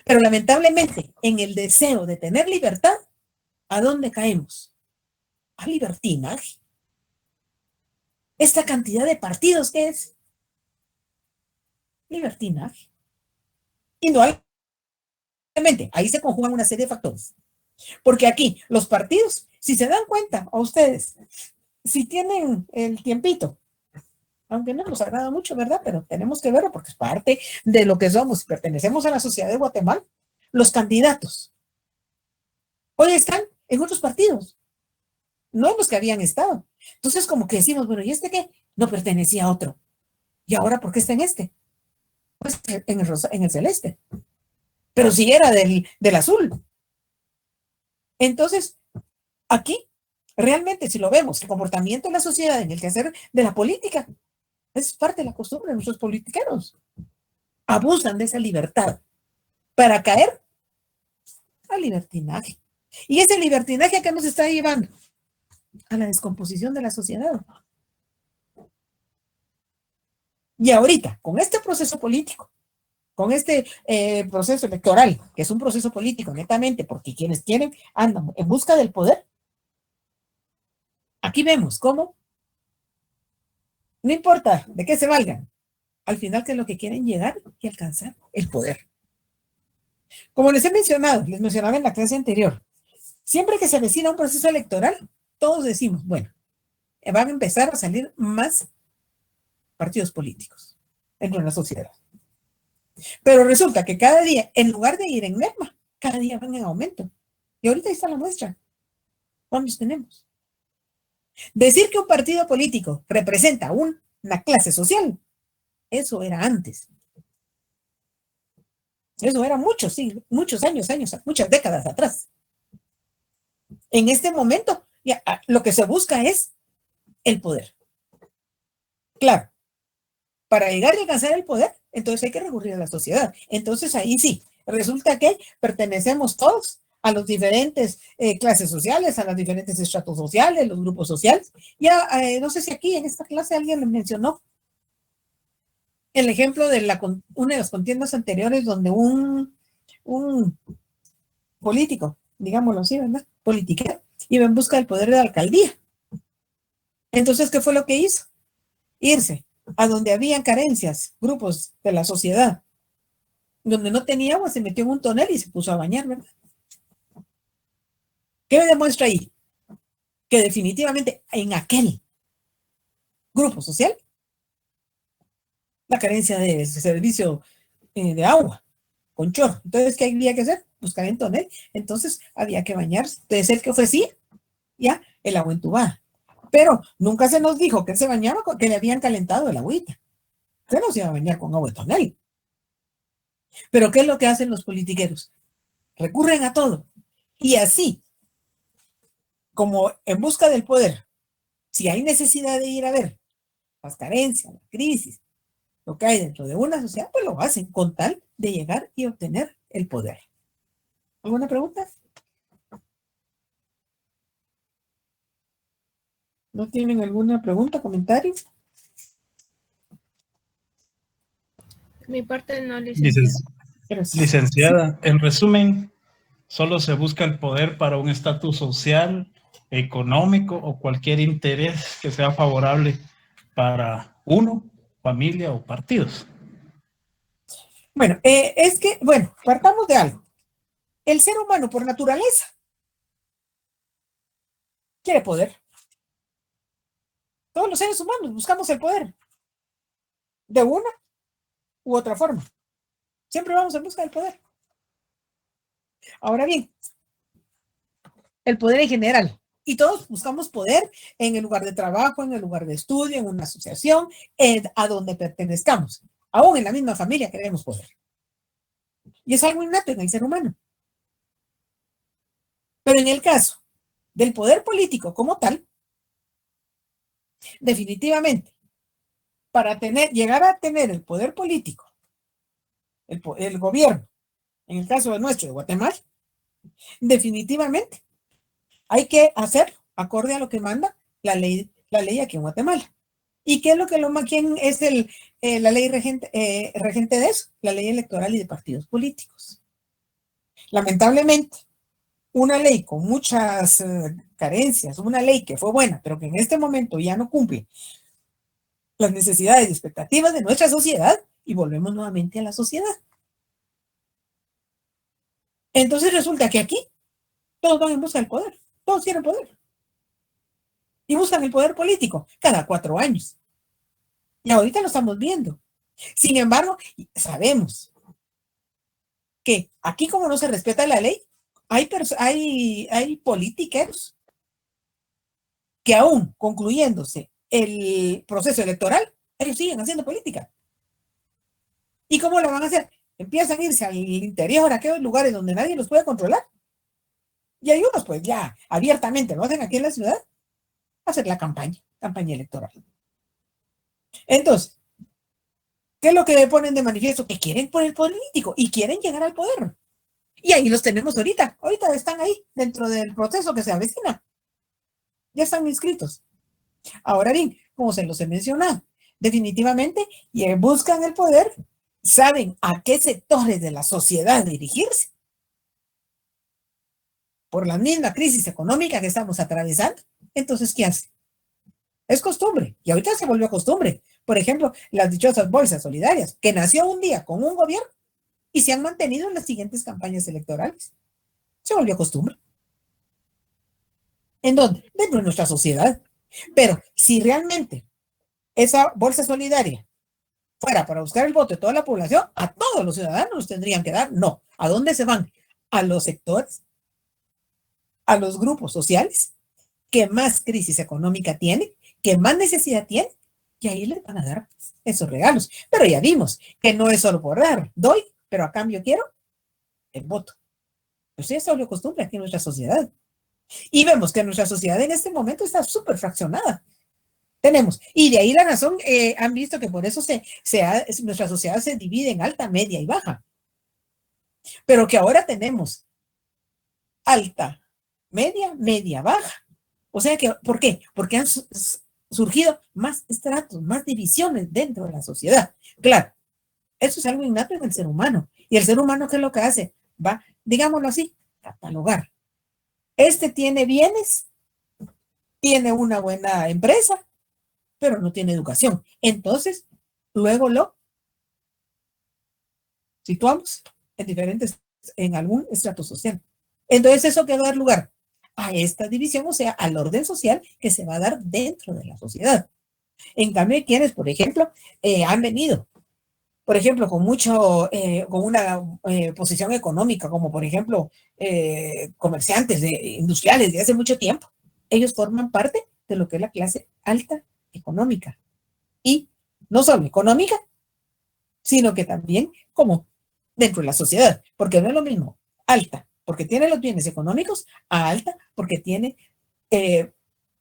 Pero lamentablemente, en el deseo de tener libertad, ¿a dónde caemos? A libertinaje. Esta cantidad de partidos, ¿qué es? Libertinaje. Indudablemente, ahí se conjugan una serie de factores. Porque aquí, los partidos, si se dan cuenta a ustedes, si tienen el tiempito, aunque no nos agrada mucho, ¿verdad? Pero tenemos que verlo porque es parte de lo que somos y pertenecemos a la sociedad de Guatemala. Los candidatos hoy están en otros partidos, no en los que habían estado. Entonces, como que decimos, bueno, ¿y este qué? No pertenecía a otro. ¿Y ahora por qué está en este? Pues en el celeste. Pero si era del azul. Entonces, aquí, realmente, si lo vemos, el comportamiento de la sociedad en el quehacer de la política, es parte de la costumbre de nuestros politiqueros. Abusan de esa libertad para caer al libertinaje. ¿Y ese libertinaje a qué nos está llevando? A la descomposición de la sociedad. Y ahorita, con este proceso político, con este proceso electoral, que es un proceso político netamente, porque quienes quieren andan en busca del poder, aquí vemos cómo, no importa de qué se valgan, al final que es lo que quieren llegar y alcanzar el poder. Como les he mencionado, les mencionaba en la clase anterior, siempre que se avecina un proceso electoral, todos decimos, bueno, van a empezar a salir más partidos políticos dentro de la sociedad. Pero resulta que cada día, en lugar de ir en merma, cada día van en aumento. Y ahorita ahí está la muestra. ¿Cuántos tenemos? Decir que un partido político representa una clase social, eso era antes. Eso era muchos años, muchas décadas atrás. En este momento, ya, lo que se busca es el poder. Claro, para llegar a alcanzar el poder, entonces hay que recurrir a la sociedad. Entonces ahí sí, resulta que pertenecemos todos a las diferentes clases sociales, a los diferentes estratos sociales, los grupos sociales. Ya, no sé si aquí en esta clase alguien les mencionó el ejemplo de una de las contiendas anteriores donde un político, digámoslo así, ¿verdad? Politiquero, iba en busca del poder de la alcaldía. Entonces, ¿qué fue lo que hizo? Irse a donde habían carencias, grupos de la sociedad, donde no tenía agua, se metió en un tonel y se puso a bañar, ¿verdad? ¿Qué me demuestra ahí? Que definitivamente en aquel grupo social, la carencia de servicio de agua, con chorro. Entonces, ¿qué había que hacer? Buscar en tonel. Entonces, había que bañarse. Entonces, el que ofrecía, ya, el agua entubada. Pero nunca se nos dijo que él se bañaba con que le habían calentado el agüita. Se no se iba a bañar con agua de tonel. Pero ¿qué es lo que hacen los politiqueros? Recurren a todo. Y así, como en busca del poder, si hay necesidad de ir a ver las carencias, la crisis, lo que hay dentro de una sociedad, pues lo hacen con tal de llegar y obtener el poder. ¿Alguna pregunta? ¿No tienen alguna pregunta, comentario? Mi parte no, licenciada. Licenciada, en resumen, solo se busca el poder para un estatus social, económico o cualquier interés que sea favorable para uno, familia o partidos. Bueno, partamos de algo. El ser humano por naturaleza quiere poder. Todos los seres humanos buscamos el poder. De una u otra forma. Siempre vamos en busca del poder. Ahora bien, el poder en general. Y todos buscamos poder en el lugar de trabajo, en el lugar de estudio, en una asociación, a donde pertenezcamos. Aún en la misma familia queremos poder. Y es algo innato en el ser humano. Pero en el caso del poder político como tal, definitivamente, para llegar a tener el poder político, el gobierno, en el caso de nuestro, de Guatemala, definitivamente hay que hacerlo acorde a lo que manda la ley aquí en Guatemala. ¿Y qué es quién es la ley regente de eso? La ley electoral y de partidos políticos. Lamentablemente, una ley con muchas carencias, una ley que fue buena, pero que en este momento ya no cumple las necesidades y expectativas de nuestra sociedad, y volvemos nuevamente a la sociedad. Entonces resulta que aquí todos van en busca del poder, todos quieren poder. Y buscan el poder político cada 4 años. Y ahorita lo estamos viendo. Sin embargo, sabemos que aquí, como no se respeta la ley, hay politiqueros que aún concluyéndose el proceso electoral, ellos siguen haciendo política. ¿Y cómo lo van a hacer? Empiezan a irse al interior, a aquellos lugares donde nadie los puede controlar. Y hay unos, pues ya abiertamente lo hacen aquí en la ciudad, hacer la campaña electoral. Entonces, ¿qué es lo que ponen de manifiesto? Que quieren poner político y quieren llegar al poder. Y ahí los tenemos ahorita. Ahorita están ahí dentro del proceso que se avecina. Ya están inscritos. Ahora bien, como se los he mencionado, definitivamente buscan el poder, saben a qué sectores de la sociedad dirigirse. Por la misma crisis económica que estamos atravesando, entonces, ¿qué hace? Es costumbre, y ahorita se volvió costumbre. Por ejemplo, las dichosas bolsas solidarias, que nació un día con un gobierno y se han mantenido en las siguientes campañas electorales. Se volvió costumbre. ¿En dónde? Dentro de nuestra sociedad. Pero si realmente esa bolsa solidaria fuera para buscar el voto de toda la población, a todos los ciudadanos los tendrían que dar. No. ¿A dónde se van? A los sectores, a los grupos sociales que más crisis económica tienen, que más necesidad tienen, y ahí les van a dar esos regalos. Pero ya vimos que no es solo por dar, doy, pero a cambio quiero el voto. Pues ya se volvió costumbre aquí en nuestra sociedad. Y vemos que nuestra sociedad en este momento está súper fraccionada. Tenemos, y de ahí la razón, han visto que por eso nuestra sociedad se divide en alta, media y baja. Pero que ahora tenemos alta, media, baja. O sea que, ¿por qué? Porque han surgido más estratos, más divisiones dentro de la sociedad. Claro, eso es algo innato en el ser humano. Y el ser humano, ¿qué es lo que hace? Va, digámoslo así, catalogar. Este tiene bienes, tiene una buena empresa, pero no tiene educación. Entonces, luego lo situamos en algún estrato social. Entonces, eso que va a dar lugar a esta división, o sea, al orden social que se va a dar dentro de la sociedad. En cambio, hay quienes, por ejemplo, han venido, por ejemplo, con una posición económica, como por ejemplo, comerciantes industriales de hace mucho tiempo. Ellos forman parte de lo que es la clase alta económica. Y no solo económica, sino que también como dentro de la sociedad, porque no es lo mismo alta porque tiene los bienes económicos, a alta porque tiene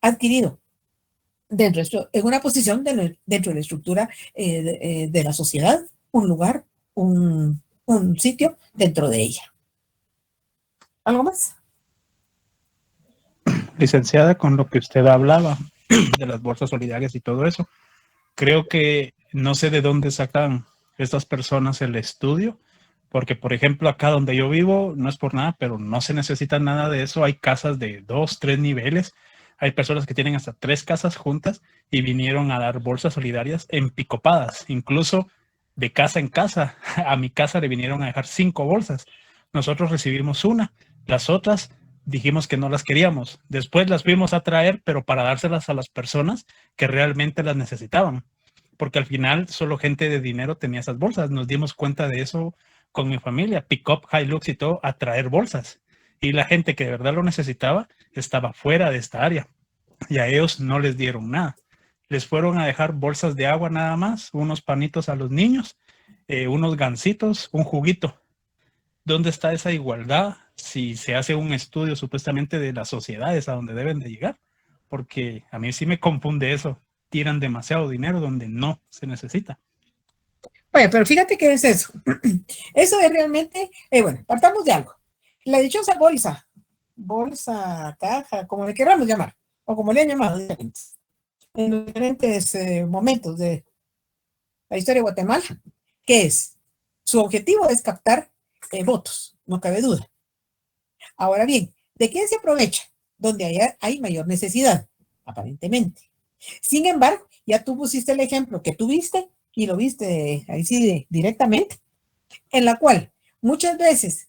adquirido en una posición dentro de la estructura de la sociedad, un lugar, un sitio dentro de ella. ¿Algo más? Licenciada, con lo que usted hablaba de las bolsas solidarias y todo eso, creo que no sé de dónde sacan estas personas el estudio, porque, por ejemplo, acá donde yo vivo, no es por nada, pero no se necesita nada de eso. Hay casas de 2, 3 niveles. Hay personas que tienen hasta 3 casas juntas y vinieron a dar bolsas solidarias empicopadas. Incluso de casa en casa, a mi casa le vinieron a dejar 5 bolsas. Nosotros recibimos una. Las otras dijimos que no las queríamos. Después las fuimos a traer, pero para dárselas a las personas que realmente las necesitaban. Porque al final solo gente de dinero tenía esas bolsas. Nos dimos cuenta de eso con mi familia, pick-up, Hilux y todo, a traer bolsas. y la gente que de verdad lo necesitaba estaba fuera de esta área y a ellos no les dieron nada. Les fueron a dejar bolsas de agua nada más, unos panitos a los niños, unos gansitos, un juguito. ¿Dónde está esa igualdad si se hace un estudio supuestamente de las sociedades a donde deben de llegar? Porque a mí sí me confunde eso. Tiran demasiado dinero donde no se necesita. Oye, pero fíjate qué es eso. Eso es realmente, bueno, partamos de algo. La dichosa bolsa, caja, como le queramos llamar, o como le han llamado en los diferentes momentos de la historia de Guatemala, ¿qué es? Su objetivo es captar votos, no cabe duda. Ahora bien, ¿de quién se aprovecha? Donde hay mayor necesidad, aparentemente. Sin embargo, ya tú pusiste el ejemplo que tuviste y lo viste ahí sí directamente, en la cual muchas veces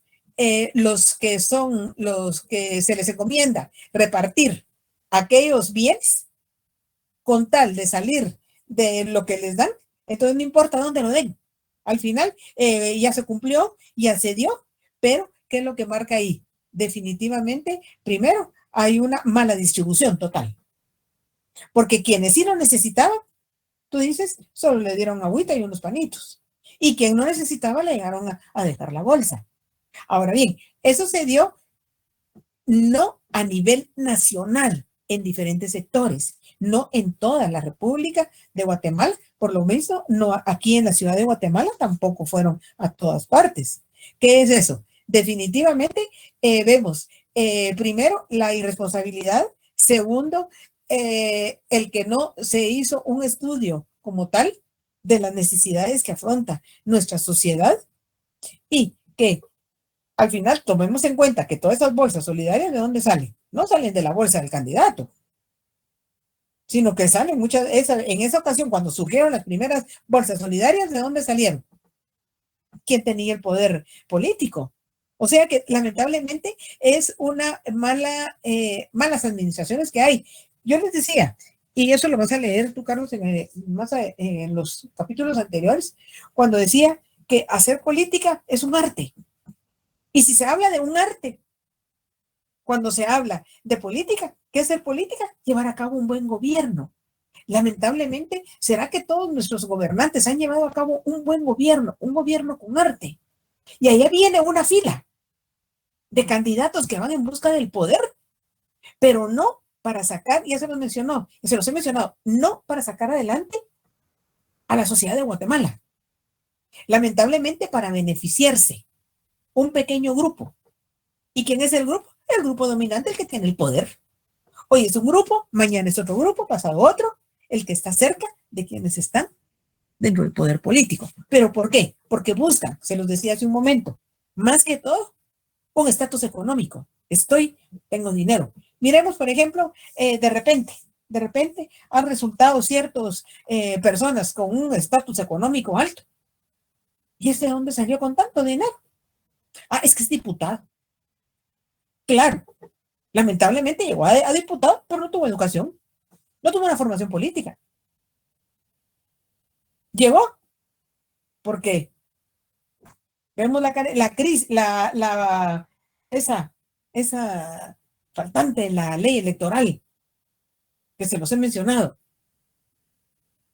los que se les encomienda repartir aquellos bienes con tal de salir de lo que les dan, entonces no importa dónde lo den. Al final ya se cumplió, ya se dio, pero ¿qué es lo que marca ahí? Definitivamente, primero, hay una mala distribución total. Porque quienes sí lo necesitaban, tú dices, solo le dieron agüita y unos panitos. Y quien no necesitaba le llegaron a dejar la bolsa. Ahora bien, eso se dio no a nivel nacional, en diferentes sectores, no en toda la República de Guatemala, por lo menos no aquí en la ciudad de Guatemala tampoco fueron a todas partes. ¿Qué es eso? Definitivamente vemos primero la irresponsabilidad, segundo el que no se hizo un estudio como tal de las necesidades que afronta nuestra sociedad y que al final tomemos en cuenta que todas estas bolsas solidarias, ¿de dónde salen? No salen de la bolsa del candidato, sino que salen muchas, en esa ocasión cuando surgieron las primeras bolsas solidarias, ¿de dónde salieron? ¿Quién tenía el poder político? O sea que lamentablemente es una malas administraciones que hay. Yo les decía, y eso lo vas a leer tú, Carlos, en los capítulos anteriores, cuando decía que hacer política es un arte. Y si se habla de un arte, cuando se habla de política, ¿qué es hacer política? Llevar a cabo un buen gobierno. Lamentablemente, ¿será que todos nuestros gobernantes han llevado a cabo un buen gobierno, un gobierno con arte? Y allá viene una fila de candidatos que van en busca del poder, pero no para sacar, ya se los mencionó, y se los he mencionado, no para sacar adelante a la sociedad de Guatemala. Lamentablemente para beneficiarse un pequeño grupo. ¿Y quién es el grupo? El grupo dominante, el que tiene el poder. Hoy es un grupo, mañana es otro grupo, pasado otro, el que está cerca de quienes están dentro del poder político. ¿Pero por qué? Porque buscan, se los decía hace un momento, más que todo, un estatus económico. Tengo dinero. Miremos, por ejemplo, de repente han resultado ciertas personas con un estatus económico alto. ¿Y de dónde salió con tanto dinero? Ah, es que es diputado. Claro, lamentablemente llegó a diputado, pero no tuvo educación, no tuvo una formación política. Llegó porque vemos la crisis, esa faltante en la ley electoral que se los he mencionado.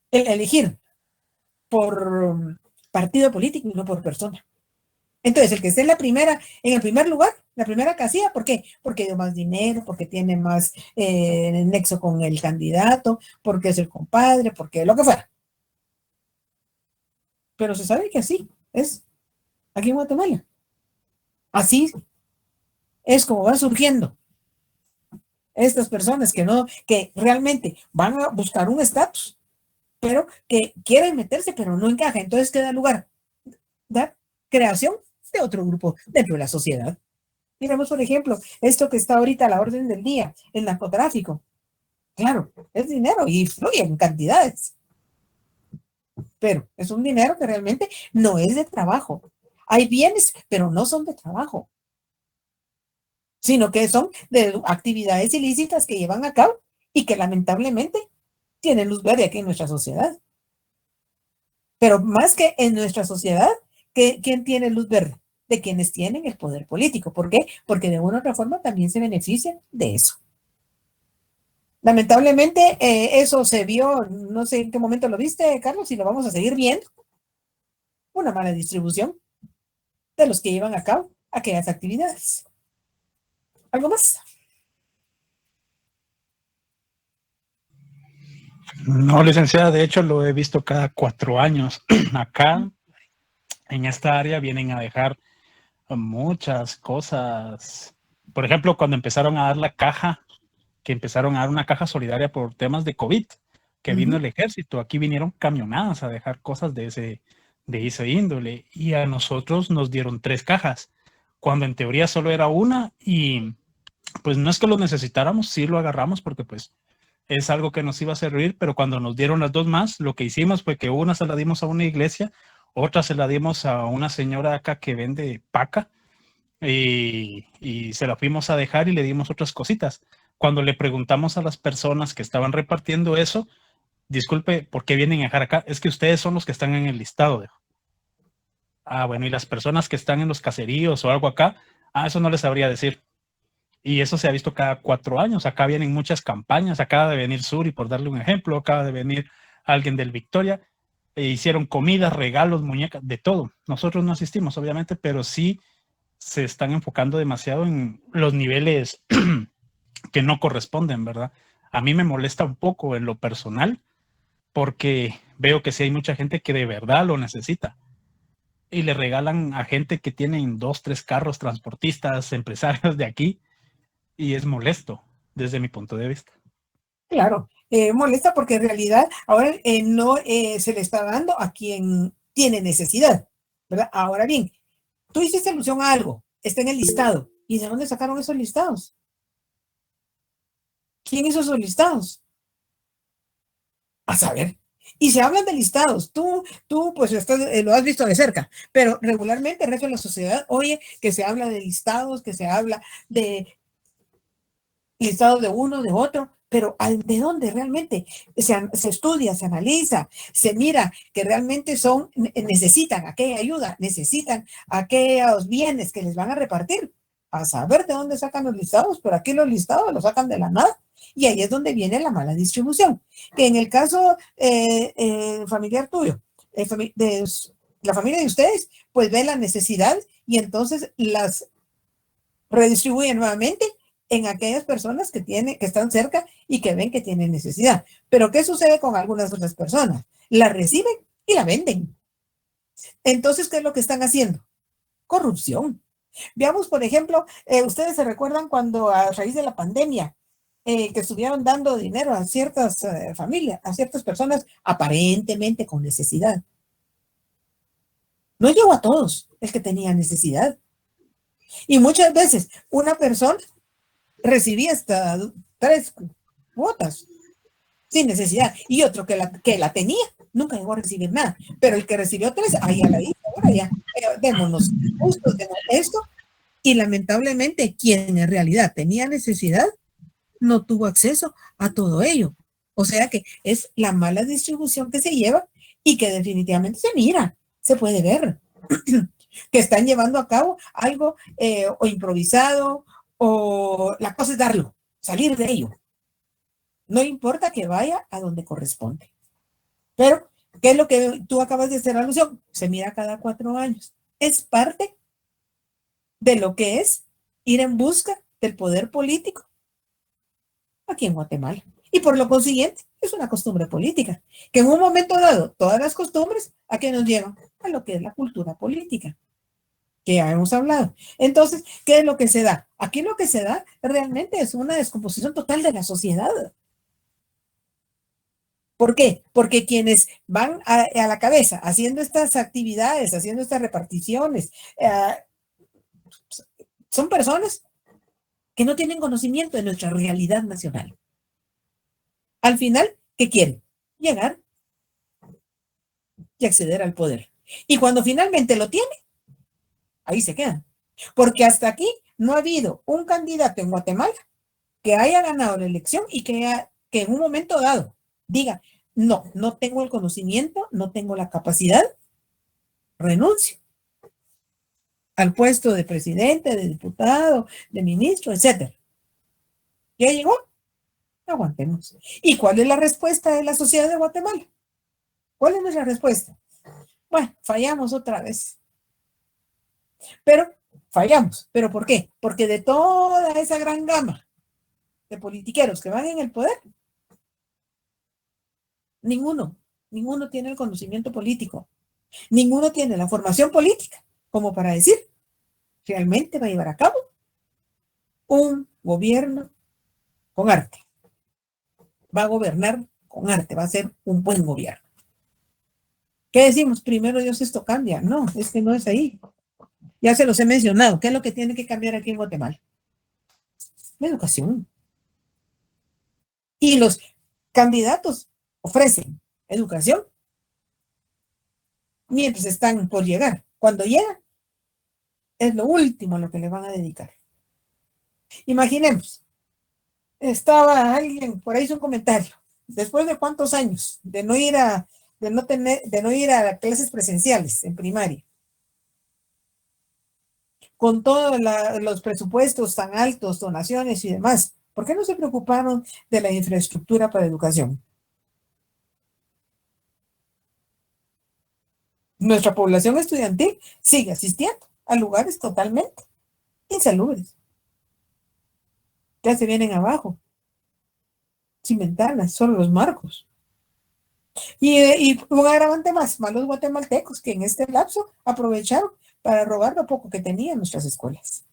El elegir por partido político y no por persona. Entonces, el que esté en el primer lugar, la primera casilla, ¿por qué? Porque dio más dinero, porque tiene más nexo con el candidato, porque es el compadre, porque lo que fuera. Pero se sabe que así es aquí en Guatemala. Así es como van surgiendo estas personas que realmente van a buscar un estatus, pero que quieren meterse, pero no encaja. Entonces queda lugar, da creación de otro grupo dentro de la sociedad. Miramos, por ejemplo, esto que está ahorita a la orden del día, el narcotráfico. Claro, es dinero y fluye en cantidades. Pero es un dinero que realmente no es de trabajo. Hay bienes, pero no son de trabajo, sino que son de actividades ilícitas que llevan a cabo y que lamentablemente tienen luz verde aquí en nuestra sociedad. Pero más que en nuestra sociedad, ¿quién tiene luz verde? de quienes tienen el poder político. ¿Por qué? Porque de una u otra forma también se benefician de eso. Lamentablemente, eso se vio, no sé en qué momento lo viste, Carlos, y lo vamos a seguir viendo. Una mala distribución de los que llevan a cabo aquellas actividades. ¿Algo más? No, licenciada, de hecho lo he visto cada 4 años. Acá, en esta área, vienen a dejar muchas cosas. Por ejemplo, cuando empezaron a dar la caja, que empezaron a dar una caja solidaria por temas de COVID, que vino el ejército, aquí vinieron camionadas a dejar cosas de ese índole, y a nosotros nos dieron 3 cajas, cuando en teoría solo era una, y pues no es que lo necesitáramos, sí lo agarramos porque pues es algo que nos iba a servir, pero cuando nos dieron las 2 más, lo que hicimos fue que una se la dimos a una iglesia, otra se la dimos a una señora acá que vende paca, y se la fuimos a dejar y le dimos otras cositas. Cuando le preguntamos a las personas que estaban repartiendo eso, disculpe, ¿por qué vienen a dejar acá? Es que ustedes son los que están en el listado. Bueno, y las personas que están en los caseríos o algo acá, eso no les sabría decir. Y eso se ha visto cada 4 años. Acá vienen muchas campañas. Acaba de venir Suri, por darle un ejemplo. Acaba de venir alguien del Victoria. Hicieron comidas, regalos, muñecas, de todo. Nosotros no asistimos, obviamente, pero sí se están enfocando demasiado en los niveles que no corresponden, ¿verdad? A mí me molesta un poco en lo personal porque veo que sí hay mucha gente que de verdad lo necesita y le regalan a gente que tienen 2, 3 carros, transportistas, empresarios de aquí, y es molesto desde mi punto de vista. Claro, molesta porque en realidad ahora no se le está dando a quien tiene necesidad, ¿verdad? Ahora bien, tú hiciste alusión a algo, está en el listado. ¿Y de dónde sacaron esos listados? ¿Quién hizo esos listados? A saber. Y se hablan de listados. Tú pues lo has visto de cerca, pero regularmente el resto de la sociedad oye que se habla de listados, que se habla de listados de uno, de otro, pero ¿de dónde realmente se estudia, se analiza, se mira que realmente necesitan aquella ayuda, necesitan aquellos bienes que les van a repartir? A saber de dónde sacan los listados, pero aquí los listados los sacan de la nada. Y ahí es donde viene la mala distribución. Que en el caso familiar tuyo, de la familia de ustedes, pues ve la necesidad y entonces las redistribuyen nuevamente en aquellas personas que están cerca y que ven que tienen necesidad. Pero ¿qué sucede con algunas otras personas? La reciben y la venden. Entonces, ¿qué es lo que están haciendo? Corrupción. Veamos, por ejemplo, ustedes se recuerdan cuando a raíz de la pandemia, que estuvieron dando dinero a ciertas familias, a ciertas personas aparentemente con necesidad. No llegó a todos el que tenía necesidad. Y muchas veces una persona recibía hasta 3 cuotas sin necesidad y otro que la tenía nunca llegó a recibir nada. Pero el que recibió 3, ahí ya la hizo, ahora ya, démonos justos, démonos esto. Y lamentablemente quien en realidad tenía necesidad no tuvo acceso a todo ello. O sea que es la mala distribución que se lleva y que definitivamente se mira, se puede ver que están llevando a cabo algo o improvisado o la cosa es darlo, salir de ello. No importa que vaya a donde corresponde. Pero, ¿qué es lo que tú acabas de hacer alusión? Se mira cada 4 años. Es parte de lo que es ir en busca del poder político aquí en Guatemala. Y por lo consiguiente, es una costumbre política, que en un momento dado, todas las costumbres, ¿a qué nos llevan? A lo que es la cultura política, que ya hemos hablado. Entonces, ¿qué es lo que se da? Aquí lo que se da realmente es una descomposición total de la sociedad. ¿Por qué? Porque quienes van a la cabeza haciendo estas actividades, haciendo estas reparticiones, son personas que no tienen conocimiento de nuestra realidad nacional. Al final, ¿qué quieren? Llegar y acceder al poder. Y cuando finalmente lo tiene, ahí se quedan. Porque hasta aquí no ha habido un candidato en Guatemala que haya ganado la elección y que en un momento dado diga, no tengo el conocimiento, no tengo la capacidad, renuncio. al puesto de presidente, de diputado, de ministro, etcétera. ¿Ya llegó? Aguantemos. ¿Y cuál es la respuesta de la sociedad de Guatemala? ¿Cuál es nuestra respuesta? Bueno, fallamos otra vez. Pero fallamos. ¿Pero por qué? Porque de toda esa gran gama de politiqueros que van en el poder, ninguno tiene el conocimiento político. Ninguno tiene la formación política como para decir, realmente va a llevar a cabo un gobierno con arte. Va a gobernar con arte, va a ser un buen gobierno. ¿Qué decimos? Primero Dios, esto cambia. No, es que no es ahí. Ya se los he mencionado. ¿Qué es lo que tiene que cambiar aquí en Guatemala? La educación. Y los candidatos ofrecen educación mientras están por llegar. Cuando llegan, es lo último a lo que le van a dedicar. Imaginemos, estaba alguien, por ahí hizo un comentario, después de cuántos años de no ir a clases presenciales en primaria, con todos los presupuestos tan altos, donaciones y demás, ¿por qué no se preocuparon de la infraestructura para educación? Nuestra población estudiantil sigue asistiendo a lugares totalmente insalubres. Ya se vienen abajo, sin ventanas, solo los marcos. Y un agravante más los guatemaltecos que en este lapso aprovecharon para robar lo poco que tenían nuestras escuelas.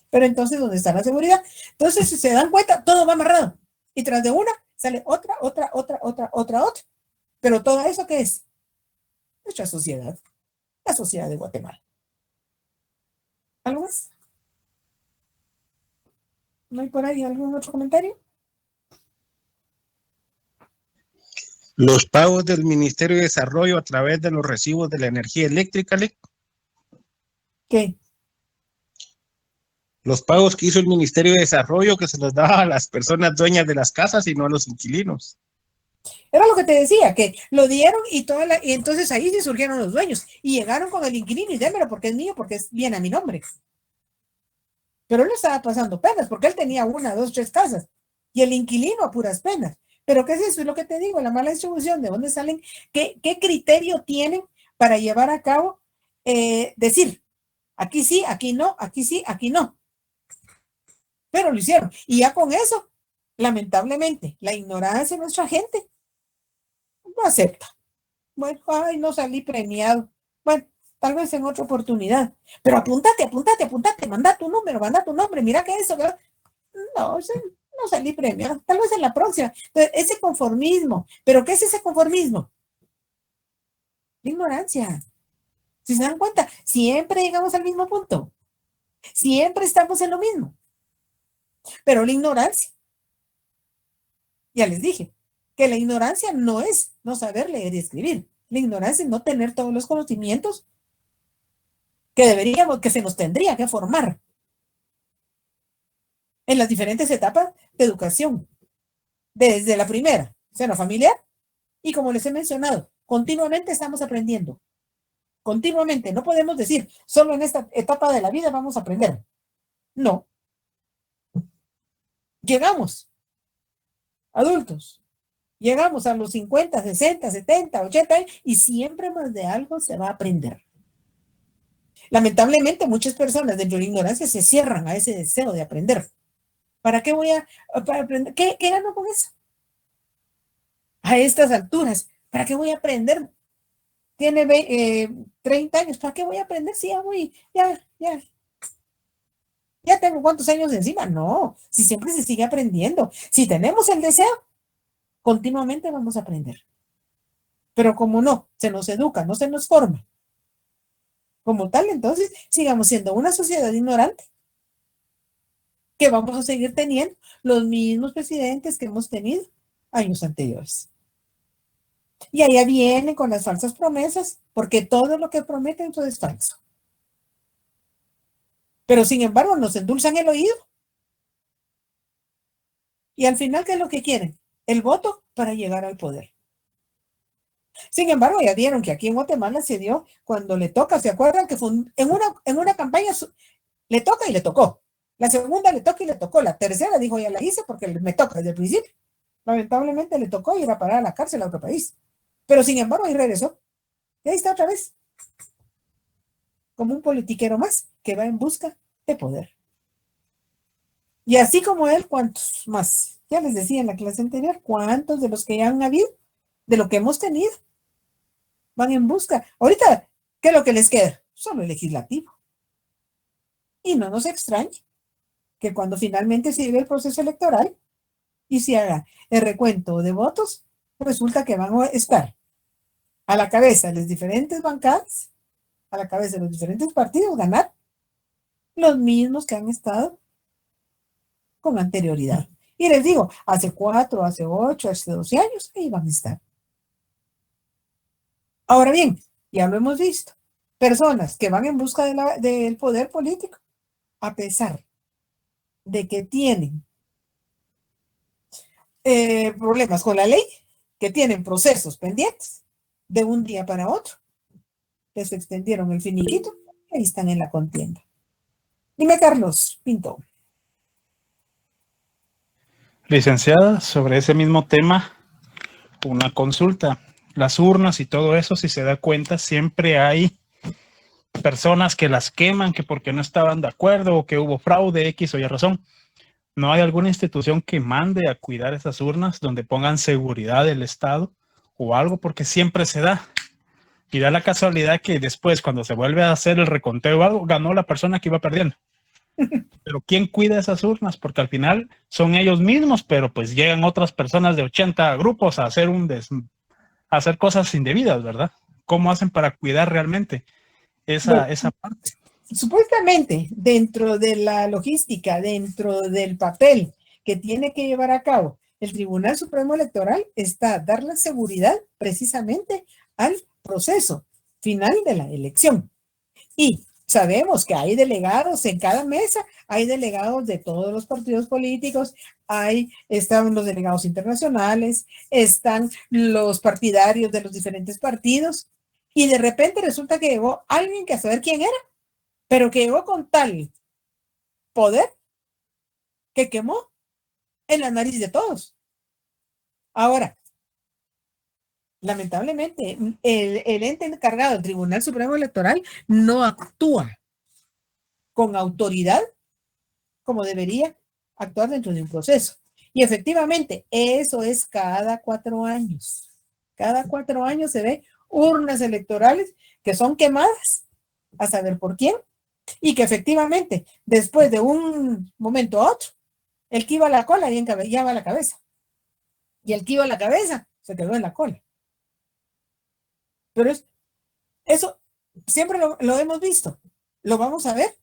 Pero entonces, ¿dónde está la seguridad? Entonces, si se dan cuenta, todo va amarrado. Y tras de una, sale otra. Pero todo eso, ¿qué es? Nuestra sociedad, la sociedad de Guatemala. ¿Algo más? ¿No hay por ahí algún otro comentario? Los pagos del Ministerio de Desarrollo a través de los recibos de la energía eléctrica, ¿Qué? Los pagos que hizo el Ministerio de Desarrollo que se los daba a las personas dueñas de las casas y no a los inquilinos. Era lo que te decía, que lo dieron y entonces ahí sí surgieron los dueños y llegaron con el inquilino y démelo porque es mío, porque viene a mi nombre. Pero él no estaba pasando penas porque él tenía 1, 2, 3 casas y el inquilino a puras penas. Pero ¿qué es eso? Es lo que te digo, la mala distribución, ¿de dónde salen? ¿Qué criterio tienen para llevar a cabo decir, aquí sí, aquí no, aquí sí, aquí no? Pero lo hicieron. Y ya con eso, lamentablemente, la ignorancia de nuestra gente no acepta. Bueno, ay, no salí premiado. Bueno, tal vez en otra oportunidad. Pero apúntate, manda tu nombre, mira que eso, ¿verdad? No, no salí premiado. Tal vez en la próxima. Entonces, ese conformismo. ¿Pero qué es ese conformismo? La ignorancia. Si se dan cuenta, siempre llegamos al mismo punto. Siempre estamos en lo mismo. Pero la ignorancia. Ya les dije que la ignorancia no es no saber leer y escribir. La ignorancia es no tener todos los conocimientos que se nos tendría que formar en las diferentes etapas de educación. Desde la primera, seno familiar, y como les he mencionado, continuamente estamos aprendiendo. Continuamente. No podemos decir, solo en esta etapa de la vida vamos a aprender. No. Llegamos, adultos, llegamos a los 50, 60, 70, 80 años y siempre más de algo se va a aprender. Lamentablemente, muchas personas dentro de la ignorancia se cierran a ese deseo de aprender. ¿Para qué voy a aprender? ¿Qué gano con eso? A estas alturas, ¿para qué voy a aprender? Tiene 30 años, ¿para qué voy a aprender si ya tengo cuántos años encima? No, si siempre se sigue aprendiendo. Si tenemos el deseo, continuamente vamos a aprender. Pero como no, se nos educa, no se nos forma. Como tal, entonces, sigamos siendo una sociedad ignorante que vamos a seguir teniendo los mismos presidentes que hemos tenido años anteriores. Y allá vienen con las falsas promesas, porque todo lo que prometen todo es falso. Pero sin embargo nos endulzan el oído. Y al final, ¿qué es lo que quieren? El voto para llegar al poder. Sin embargo, ya vieron que aquí en Guatemala se dio cuando le toca, ¿se acuerdan que fue en una campaña le toca y le tocó? La segunda le toca y le tocó. La tercera dijo, ya la hice porque me toca desde el principio. Lamentablemente le tocó ir a parar a la cárcel a otro país. Pero sin embargo, ahí regresó. Y ahí está otra vez. Como un politiquero más que va en busca de poder. Y así como él, ¿cuántos más? Ya les decía en la clase anterior, ¿cuántos de los que ya han habido, de lo que hemos tenido, van en busca? Ahorita, ¿qué es lo que les queda? Solo el legislativo. Y no nos extrañe que cuando finalmente se llegue el proceso electoral y se haga el recuento de votos, resulta que van a estar a la cabeza de las diferentes bancadas, a la cabeza de los diferentes partidos, ganar los mismos que han estado con anterioridad. Y les digo, hace 4, hace 8, hace 12 años, ahí van a estar. Ahora bien, ya lo hemos visto, personas que van en busca del poder político, a pesar de que tienen problemas con la ley, que tienen procesos pendientes, de un día para otro, les extendieron el finiquito, y ahí están en la contienda. Dime, Carlos Pinto. Licenciada, sobre ese mismo tema, una consulta. Las urnas y todo eso, si se da cuenta, siempre hay personas que las queman, que porque no estaban de acuerdo o que hubo fraude, X o Y razón. ¿No hay alguna institución que mande a cuidar esas urnas donde pongan seguridad del Estado o algo? Porque siempre se da. Y da la casualidad que después, cuando se vuelve a hacer el reconteo o algo, ganó la persona que iba perdiendo. Pero ¿quién cuida esas urnas? Porque al final son ellos mismos, pero pues llegan otras personas de 80 grupos a hacer a hacer cosas indebidas, ¿verdad? ¿Cómo hacen para cuidar realmente esa parte? Supuestamente, dentro de la logística, dentro del papel que tiene que llevar a cabo el Tribunal Supremo Electoral, está dar la seguridad precisamente al proceso final de la elección. Y sabemos que hay delegados en cada mesa, hay delegados de todos los partidos políticos, están los delegados internacionales, están los partidarios de los diferentes partidos, y de repente resulta que llegó alguien que a saber quién era, pero que llegó con tal poder que quemó en la nariz de todos. Ahora, lamentablemente, el ente encargado del Tribunal Supremo Electoral no actúa con autoridad como debería actuar dentro de un proceso. Y efectivamente, eso es cada 4 años. Cada 4 años se ve urnas electorales que son quemadas, a saber por quién, y que efectivamente, después de un momento a otro, el que iba a la cola ya va a la cabeza. Y el que iba a la cabeza se quedó en la cola. Pero eso siempre lo hemos visto, lo vamos a ver,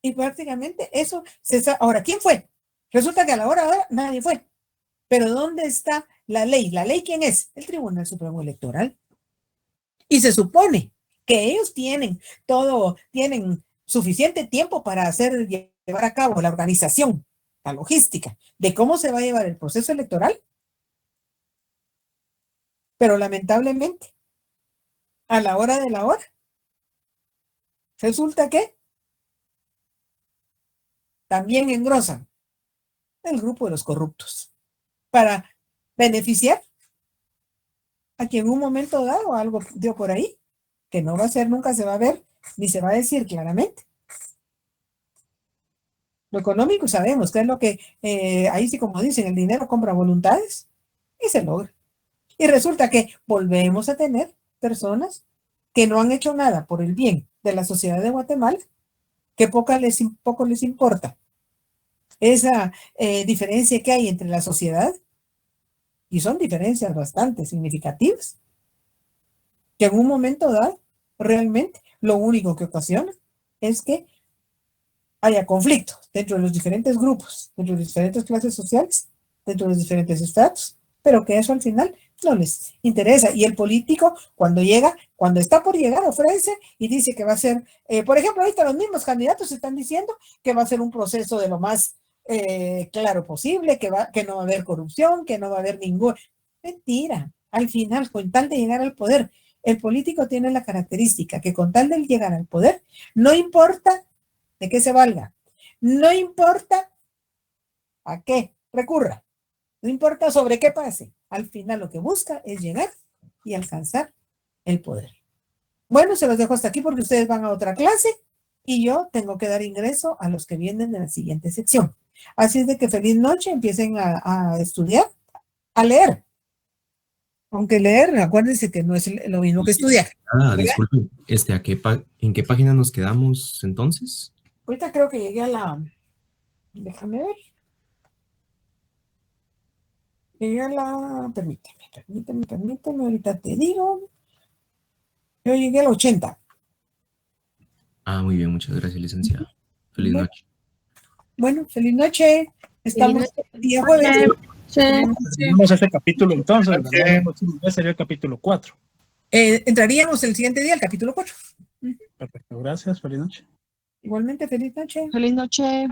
y prácticamente eso se sabe. Ahora, ¿quién fue? Resulta que a la hora nadie fue. Pero ¿dónde está la ley? ¿La ley quién es? El Tribunal Supremo Electoral. Y se supone que ellos tienen suficiente tiempo para llevar a cabo la organización, la logística de cómo se va a llevar el proceso electoral. Pero lamentablemente, a la hora de la hora, resulta que también engrosan el grupo de los corruptos para beneficiar a quien en un momento dado algo dio por ahí, que no va a ser, nunca se va a ver, ni se va a decir claramente. Lo económico sabemos que es lo que, ahí sí como dicen, el dinero compra voluntades y se logra. Y resulta que volvemos a tener personas que no han hecho nada por el bien de la sociedad de Guatemala, que poco les importa esa diferencia que hay entre la sociedad, y son diferencias bastante significativas, que en un momento dado, realmente, lo único que ocasiona es que haya conflictos dentro de los diferentes grupos, dentro de las diferentes clases sociales, dentro de los diferentes estados, pero que eso al final no les interesa. Y el político, cuando está por llegar, ofrece y dice que va a ser, por ejemplo, ahorita los mismos candidatos están diciendo que va a ser un proceso de lo más claro posible, que no va a haber corrupción, que no va a haber ningún... Mentira. Al final, con tal de llegar al poder, el político tiene la característica que con tal de llegar al poder, no importa de qué se valga, no importa a qué recurra, no importa sobre qué pase, al final lo que busca es llegar y alcanzar el poder. Bueno, se los dejo hasta aquí porque ustedes van a otra clase y yo tengo que dar ingreso a los que vienen de la siguiente sección. Así es de que feliz noche, empiecen a estudiar, a leer. Aunque leer, acuérdense que no es lo mismo que estudiar. Disculpen, ¿en qué página nos quedamos entonces? Ahorita creo que llegué a la... Déjame ver. Llegué a la... Permíteme, ahorita te digo. Yo llegué a la 80. Muy bien, muchas gracias, licenciada. Feliz noche. Bueno, feliz noche. Estamos el día jueves. Tenemos este capítulo entonces, sería el capítulo 4. Entraríamos el siguiente día al capítulo 4. Perfecto, gracias, feliz noche. Igualmente, feliz noche. Feliz noche.